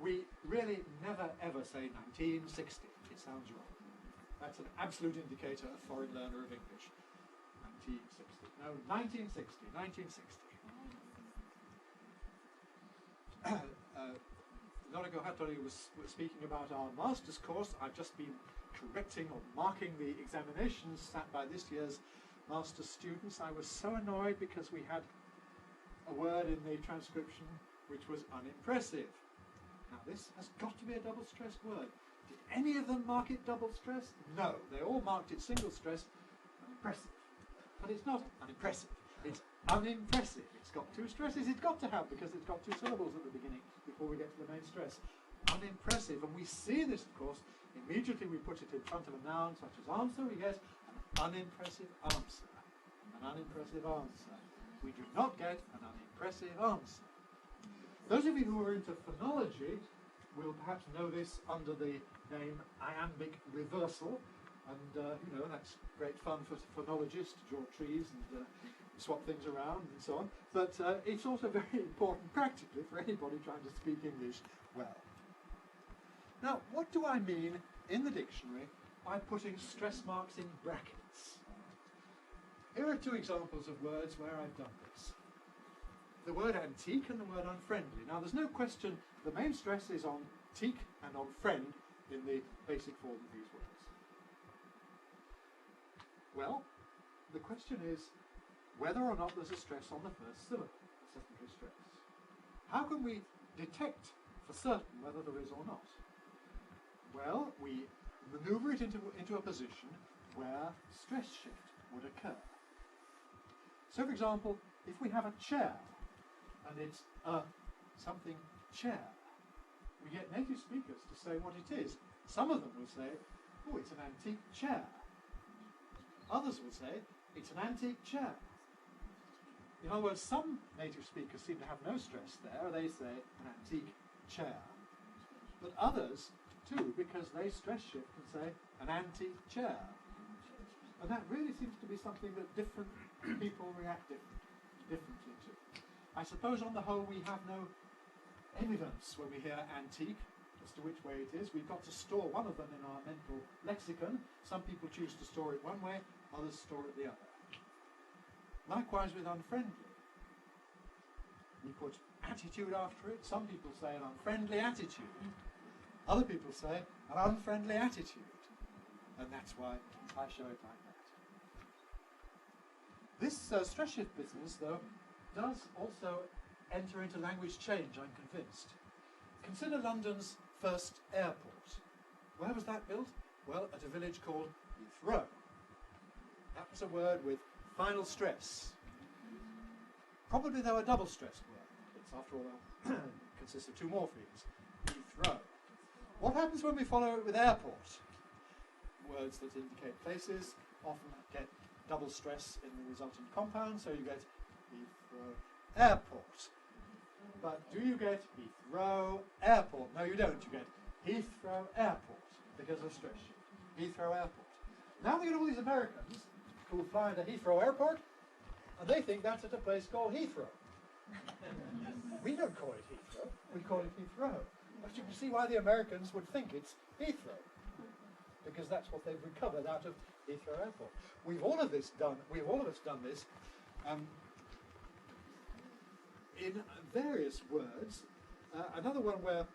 We really never ever say 1960. It sounds wrong. That's an absolute indicator of foreign learner of English. 1960. No, 1960. 1960. Norigo Hattori was speaking about our master's course. I've just been correcting or marking the examinations sat by this year's master's students. I was so annoyed because we had a word in the transcription which was unimpressive. Now this has got to be a double stressed word. Did any of them mark it double stressed? No, they all marked it single stressed, unimpressive. But it's not unimpressive, it's unimpressive. It's got two stresses, it's got to have, because it's got two syllables at the beginning before we get to the main stress. Unimpressive, and we see this, of course, immediately we put it in front of a noun such as answer, we get an unimpressive answer. An unimpressive answer. We do not get an unimpressive answer. Those of you who are into phonology will perhaps know this under the name iambic reversal, and that's great fun for phonologists to draw trees and swap things around and so on, but it's also very important practically for anybody trying to speak English well. Now, what do I mean in the dictionary by putting stress marks in brackets? Here are two examples of words where I've done this. The word antique and the word unfriendly. Now, there's no question the main stress is on teak and on friend in the basic form of these words. Well, the question is whether or not there's a stress on the first syllable, a secondary stress. How can we detect for certain whether there is or not? Well, we maneuver it into a position where stress shift would occur. So, for example, if we have a chair, and it's a something chair, we get native speakers to say what it is. Some of them will say, oh, it's an antique chair. Others will say, it's an antique chair. In other words, some native speakers seem to have no stress there. They say an antique chair. But others, too, because they stress shift and say an antique chair. And that really seems to be something that different people react differently to. I suppose on the whole we have no evidence when we hear antique as to which way it is. We've got to store one of them in our mental lexicon. Some people choose to store it one way, others store it the other. Likewise with unfriendly. We put attitude after it. Some people say an unfriendly attitude. Other people say an unfriendly attitude. And that's why I show it like that. This stress shift business, though, does also enter into language change, I'm convinced. Consider London's first airport. Where was that built? Well, at a village called Heathrow. That was a word with final stress. Probably though a double-stressed word. It's, after all, consists of two morphemes. Heathrow. What happens when we follow it with airport? Words that indicate places often get double stress in the resultant compound, so you get Heathrow Airport. But do you get Heathrow Airport? No, you don't. You get Heathrow Airport because of stress shift. Heathrow Airport. Now we get all these Americans who fly into Heathrow Airport, and they think that's at a place called Heathrow. We don't call it Heathrow. We call it Heathrow. But you can see why the Americans would think it's Heathrow, because that's what they've recovered out of Heathrow Airport. We've all of us done this in various words. Another one where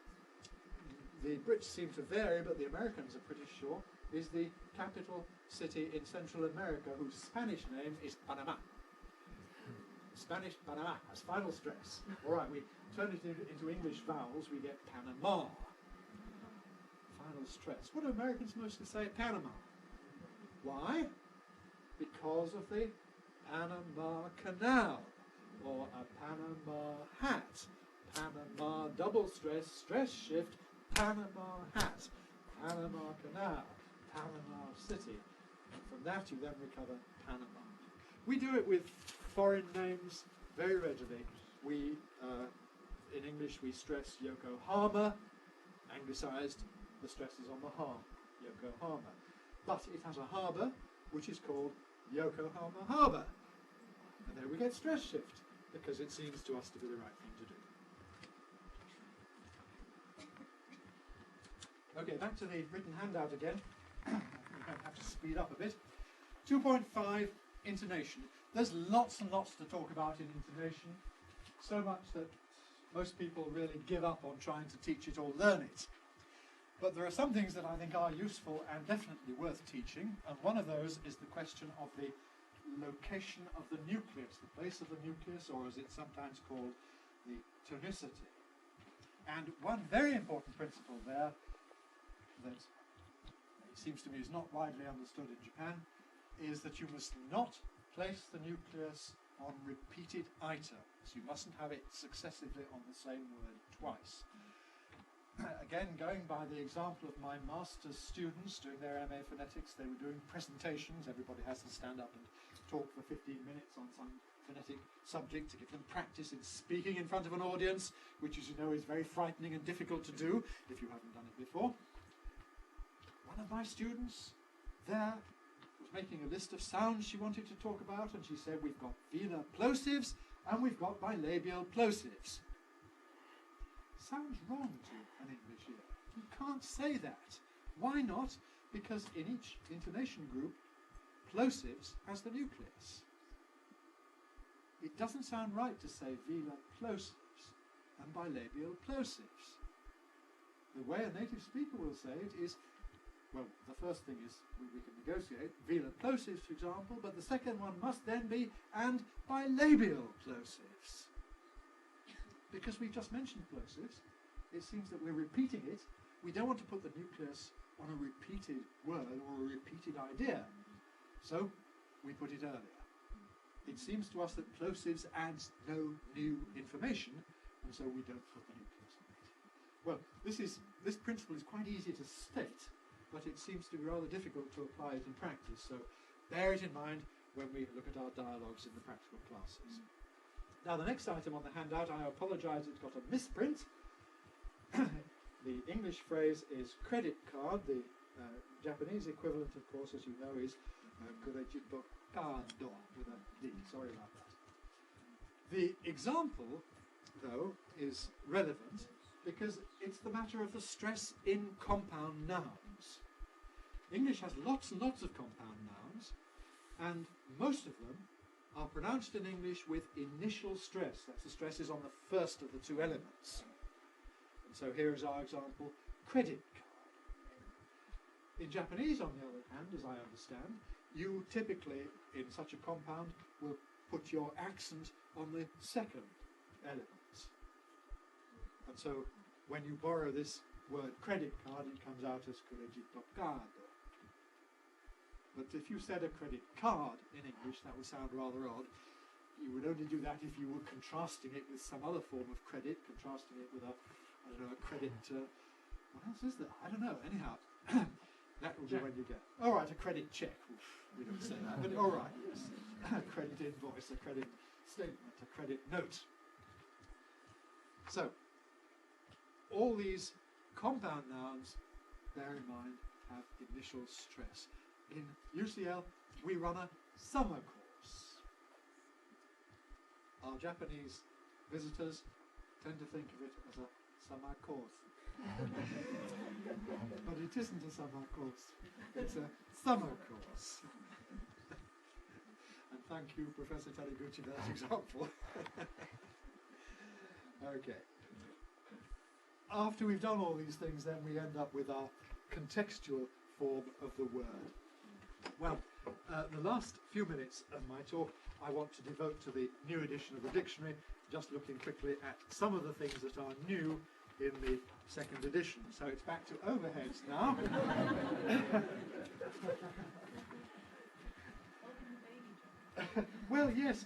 the Brits seem to vary, but the Americans are pretty sure, is the capital city in Central America, whose Spanish name is Panama. Spanish Panama has final stress. All right, we turn it into English vowels, we get Panama. Final stress. What do Americans mostly say? Panama. Why? Because of the Panama Canal, or a Panama hat. Panama double stress, stress shift, Panama hat. Panama Canal, Panama City. And from that you then recover Panama. We do it with foreign names very readily. We, in English, we stress Yokohama. Anglicised, the stress is on the harm, Yokohama. But it has a harbour, which is called Yokohama Harbour. And there we get stress shift, because it seems to us to be the right thing to do. Okay, back to the written handout again. We might have to speed up a bit. 2.5, intonation. There's lots and lots to talk about in intonation, so much that most people really give up on trying to teach it or learn it. But there are some things that I think are useful and definitely worth teaching, and one of those is the question of the location of the nucleus, the place of the nucleus, or as it's sometimes called, the tonicity. And one very important principle there that it seems to me is not widely understood in Japan is that you must not place the nucleus on repeated items. You mustn't have it successively on the same word twice. again, going by the example of my master's students doing their MA phonetics, they were doing presentations. Everybody has to stand up and talk for 15 minutes on some phonetic subject to give them practice in speaking in front of an audience, which, as you know, is very frightening and difficult to do if you haven't done it before. One of my students there was making a list of sounds she wanted to talk about, and she said, we've got velar plosives and we've got bilabial plosives. Sounds wrong to an English ear. You can't say that. Why not? Because in each intonation group, plosives has the nucleus. It doesn't sound right to say velar plosives and bilabial plosives. The way a native speaker will say it is, well, the first thing is we can negotiate velar plosives, for example, but the second one must then be and bilabial plosives. Because we've just mentioned plosives, it seems that we're repeating it. We don't want to put the nucleus on a repeated word or a repeated idea, so we put it earlier. It seems to us that plosives adds no new information, and so we don't put the nucleus on it. Well, this principle is quite easy to state, but it seems to be rather difficult to apply it in practice, so bear it in mind when we look at our dialogues in the practical classes. Now, the next item on the handout, I apologise, it's got a misprint. The English phrase is credit card. The Japanese equivalent, of course, as you know, is kurejibo kado with a D. Sorry about that. The example, though, is relevant because it's the matter of the stress in compound nouns. English has lots and lots of compound nouns, and most of them are pronounced in English with initial stress. That's the stress is on the first of the two elements. And so here is our example, credit card. In Japanese, on the other hand, as I understand, you typically, in such a compound, will put your accent on the second element. And so when you borrow this word credit card, it comes out as kurejibo kado. But if you said a credit card in English, that would sound rather odd. You would only do that if you were contrasting it with some other form of credit, contrasting it with a, I don't know, a credit, what else is there? I don't know, anyhow. That will be when you get, all right, a credit check. Oof, we don't say that, but all right, yes. A credit invoice, a credit statement, a credit note. So, all these compound nouns, bear in mind, have initial stress. In UCL, we run a summer course. Our Japanese visitors tend to think of it as a summer course. But it isn't a summer course. It's a summer course. And thank you, Professor Taniguchi, for that example. Okay. After we've done all these things, then we end up with our contextual form of the word. Well, the last few minutes of my talk I want to devote to the new edition of the dictionary, just looking quickly at some of the things that are new in the second edition. So it's back to overheads now. Well, yes,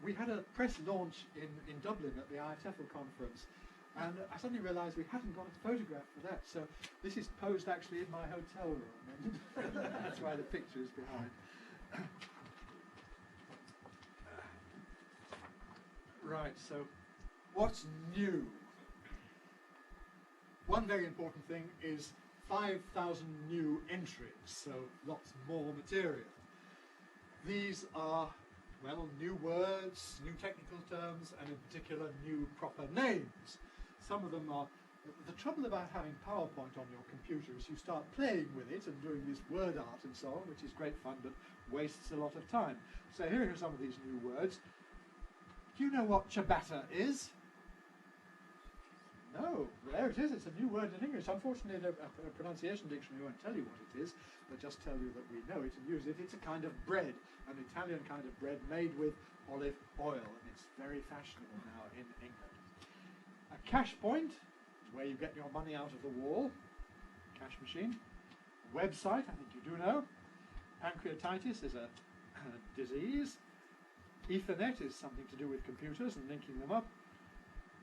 we had a press launch in Dublin at the IATEFL conference, and I suddenly realised we hadn't got a photograph for that, so this is posed actually in my hotel room, and that's why the picture is behind. Right, so what's new? One very important thing is 5,000 new entries, so lots more material. These are, well, new words, new technical terms, and in particular new proper names. Some of them are, the trouble about having PowerPoint on your computer is you start playing with it and doing this word art and so on, which is great fun, but wastes a lot of time. So here are some of these new words. Do you know what ciabatta is? No, there it is. It's a new word in English. Unfortunately, a pronunciation dictionary won't tell you what it is, but just tell you that we know it and use it. It's a kind of bread, an Italian kind of bread made with olive oil, and it's very fashionable now in England. A cash point is where you get your money out of the wall, cash machine. A website, I think you do know. Pancreatitis is a disease. Ethernet is something to do with computers and linking them up.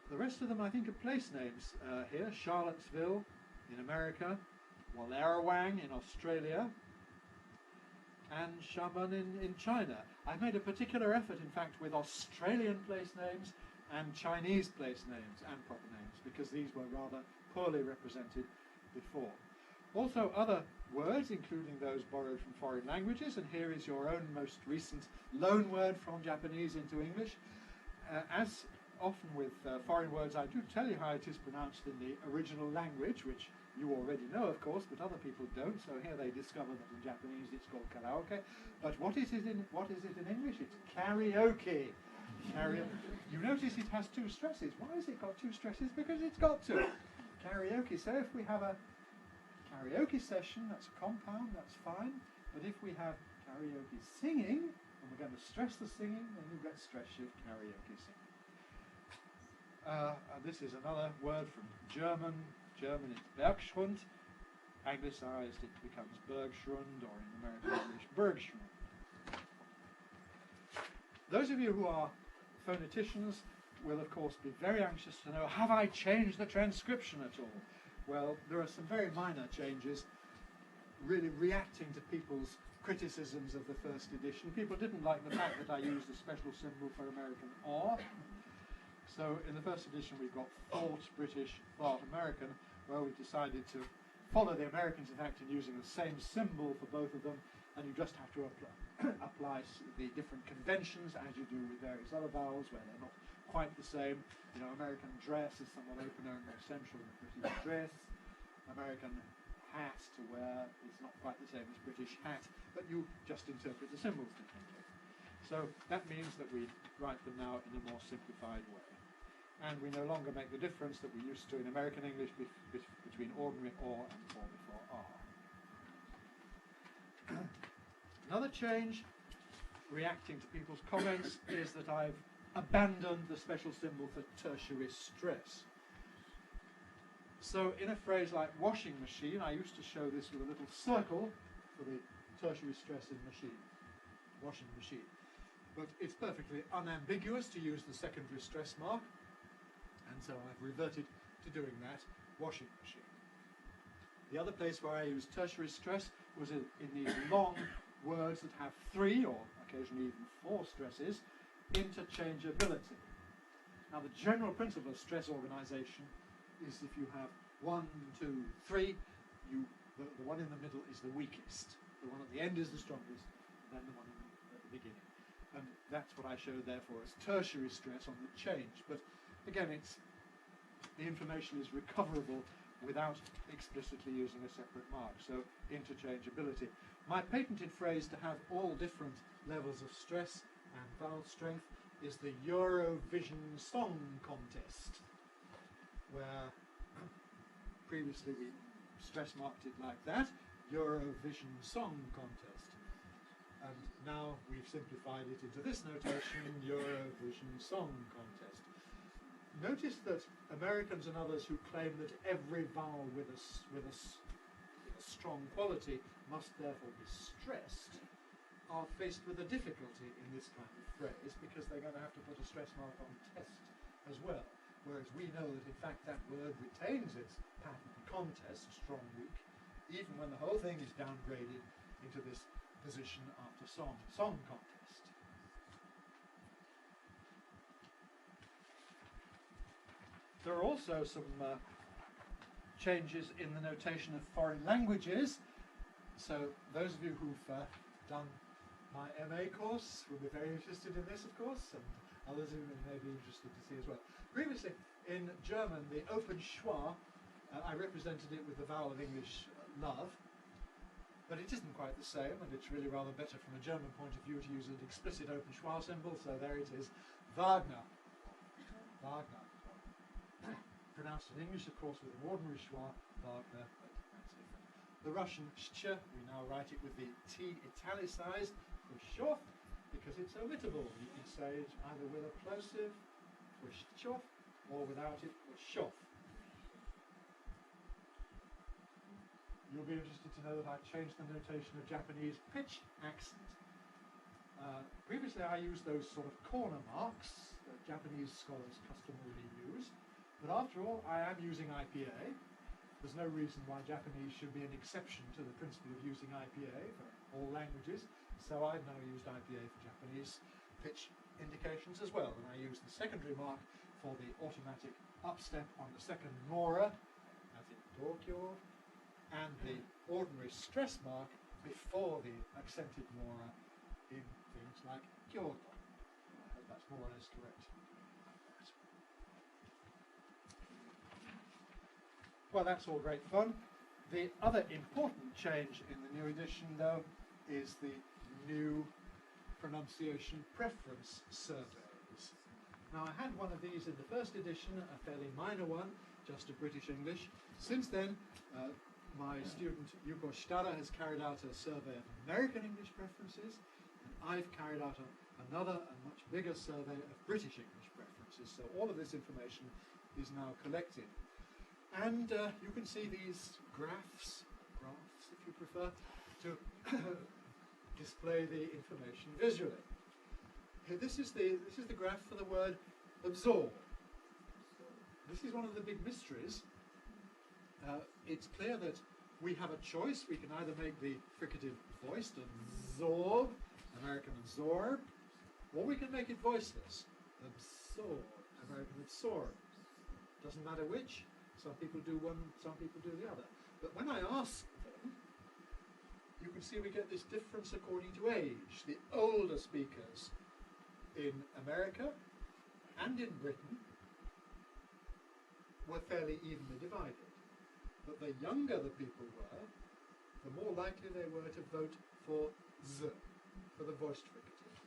The rest of them, I think, are place names here. Charlottesville in America, Wallerawang in Australia, and Xiamen in China. I've made a particular effort, in fact, with Australian place names and Chinese place names and proper names, because these were rather poorly represented before. Also other words, including those borrowed from foreign languages, and here is your own most recent loan word from Japanese into English. As often with foreign words, I do tell you how it is pronounced in the original language, which you already know, of course, but other people don't. So here they discover that in Japanese it's called karaoke. But what is it in English? It's karaoke. You notice it has two stresses. Why has it got two stresses? Because it's got to. Karaoke. So if we have a karaoke session, that's a compound, that's fine. But if we have karaoke singing, and we're going to stress the singing, then you get stress shift karaoke singing. This is another word from German. German is Bergschrund. Anglicized it becomes Bergschrund, or in American English, Bergschrund. Those of you who are phoneticians will, of course, be very anxious to know, have I changed the transcription at all? Well, there are some very minor changes, really reacting to people's criticisms of the first edition. People didn't like the fact that I used a special symbol for American or. So in the first edition we've got thought British, thought American, where we decided to follow the Americans, in fact, in using the same symbol for both of them, and you just have to apply the different conventions as you do with various other vowels where they're not quite the same. You know, American dress is somewhat opener and more central than British dress. American hat to wear is not quite the same as British hat, but you just interpret the symbols differently. So that means that we write them now in a more simplified way. And we no longer make the difference that we used to in American English between ordinary or and or before are. Another change, reacting to people's comments, is that I've abandoned the special symbol for tertiary stress. So in a phrase like washing machine, I used to show this with a little circle for the tertiary stress in machine, washing machine. But it's perfectly unambiguous to use the secondary stress mark, and so I've reverted to doing that, washing machine. The other place where I used tertiary stress was in these long words that have 3 or occasionally even 4 stresses, interchangeability. Now the general principle of stress organization is if you have 1, 2, 3, the one in the middle is the weakest, the one at the end is the strongest, then the one at the beginning. And that's what I showed therefore as tertiary stress on the change. But again, the information is recoverable without explicitly using a separate mark, so interchangeability. My patented phrase to have all different levels of stress and vowel strength is the Eurovision Song Contest, where previously we stress marked it like that, Eurovision Song Contest. And now we've simplified it into this notation, Eurovision Song Contest. Notice that Americans and others who claim that every vowel with a strong quality must therefore be stressed are faced with a difficulty in this kind of phrase, because they're going to have to put a stress mark on test as well. Whereas we know that in fact that word retains its pattern contest, strong, weak, even when the whole thing is downgraded into this position after song contest. There are also some changes in the notation of foreign languages. So those of you who've done my MA course will be very interested in this, of course, and others who may be interested to see as well. Previously, in German, the open schwa, I represented it with the vowel of English love, but it isn't quite the same, and it's really rather better from a German point of view to use an explicit open schwa symbol, so there it is, Wagner. Wagner. Pronounced in English, of course, with an ordinary schwa, Wagner, but that's different. The Russian sh, we now write it with the T italicized for shof, because it's omittable. You can say it either with a plosive for shof, or without it for shof. You'll be interested to know that I've changed the notation of Japanese pitch accent. Previously I used those sort of corner marks, Japanese scholars customarily use. But after all, I am using IPA. There's no reason why Japanese should be an exception to the principle of using IPA for all languages. So I've now used IPA for Japanese pitch indications as well. And I use the secondary mark for the automatic upstep on the second mora, as in Tokyo, and the ordinary stress mark before the accented mora in things like Kyoto. I hope that's more or less correct. Well, that's all great fun. The other important change in the new edition, though, is the new pronunciation preference surveys. Now, I had one of these in the first edition, a fairly minor one, just of British English. Since then, my student Yuko Shitara has carried out a survey of American English preferences, and I've carried out another and much bigger survey of British English preferences. So all of this information is now collected. And you can see these graphs if you prefer, to display the information visually. Here, this is the graph for the word absorb. This is one of the big mysteries. It's clear that we have a choice. We can either make the fricative voiced, absorb, American absorb, or we can make it voiceless, absorb, American absorb. Doesn't matter which. Some people do one, some people do the other. But when I ask them, you can see we get this difference according to age. The older speakers in America and in Britain were fairly evenly divided. But the younger the people were, the more likely they were to vote for Z, for the voiced fricative.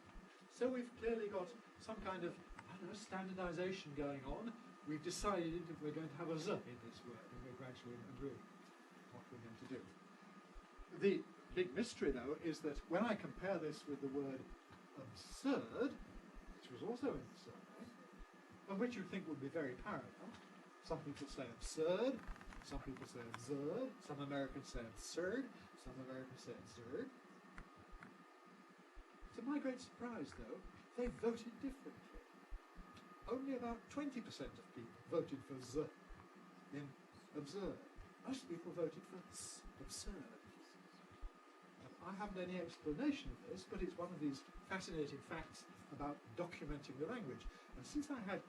So we've clearly got some kind of, I don't know, standardization going on. We've decided that we're going to have a Z in this word, and we're gradually agreeing what we're going to do. The big mystery, though, is that when I compare this with the word absurd, which was also in the survey, and which you think would be very parallel, some people say absurd, some people say absurd, some Americans say absurd, some Americans say absurd. To my great surprise, though, they voted differently. Only about 20% of people voted for Z in absurd. Most people voted for S, absurd. I haven't any explanation of this, but it's one of these fascinating facts about documenting the language. And since I had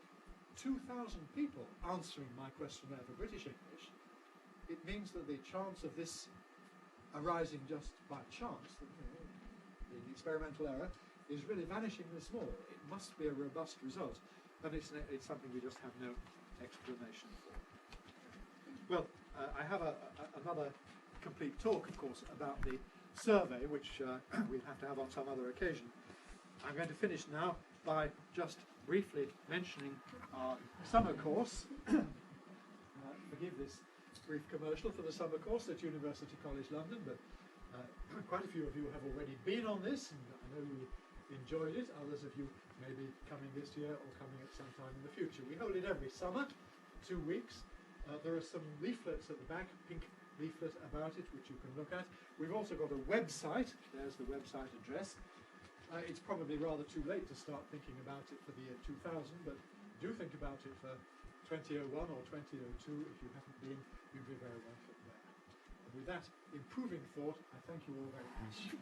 2,000 people answering my questionnaire for British English, it means that the chance of this arising just by chance, the experimental error, is really vanishingly small. It must be a robust result. And it's something we just have no explanation for. Well, I have another complete talk, of course, about the survey, which we'll have to have on some other occasion. I'm going to finish now by just briefly mentioning our summer course. Forgive this brief commercial for the summer course at University College London, but quite a few of you have already been on this, and I know you enjoyed it. Others of you may be coming this year or coming at some time in the future. We hold it every summer, 2 weeks. There are some leaflets at the back, pink leaflet about it, which you can look at. We've also got a website. There's the website address. It's probably rather too late to start thinking about it for the year 2000, but do think about it for 2001 or 2002. If you haven't been, you'd be very welcome there. And with that improving thought, I thank you all very much.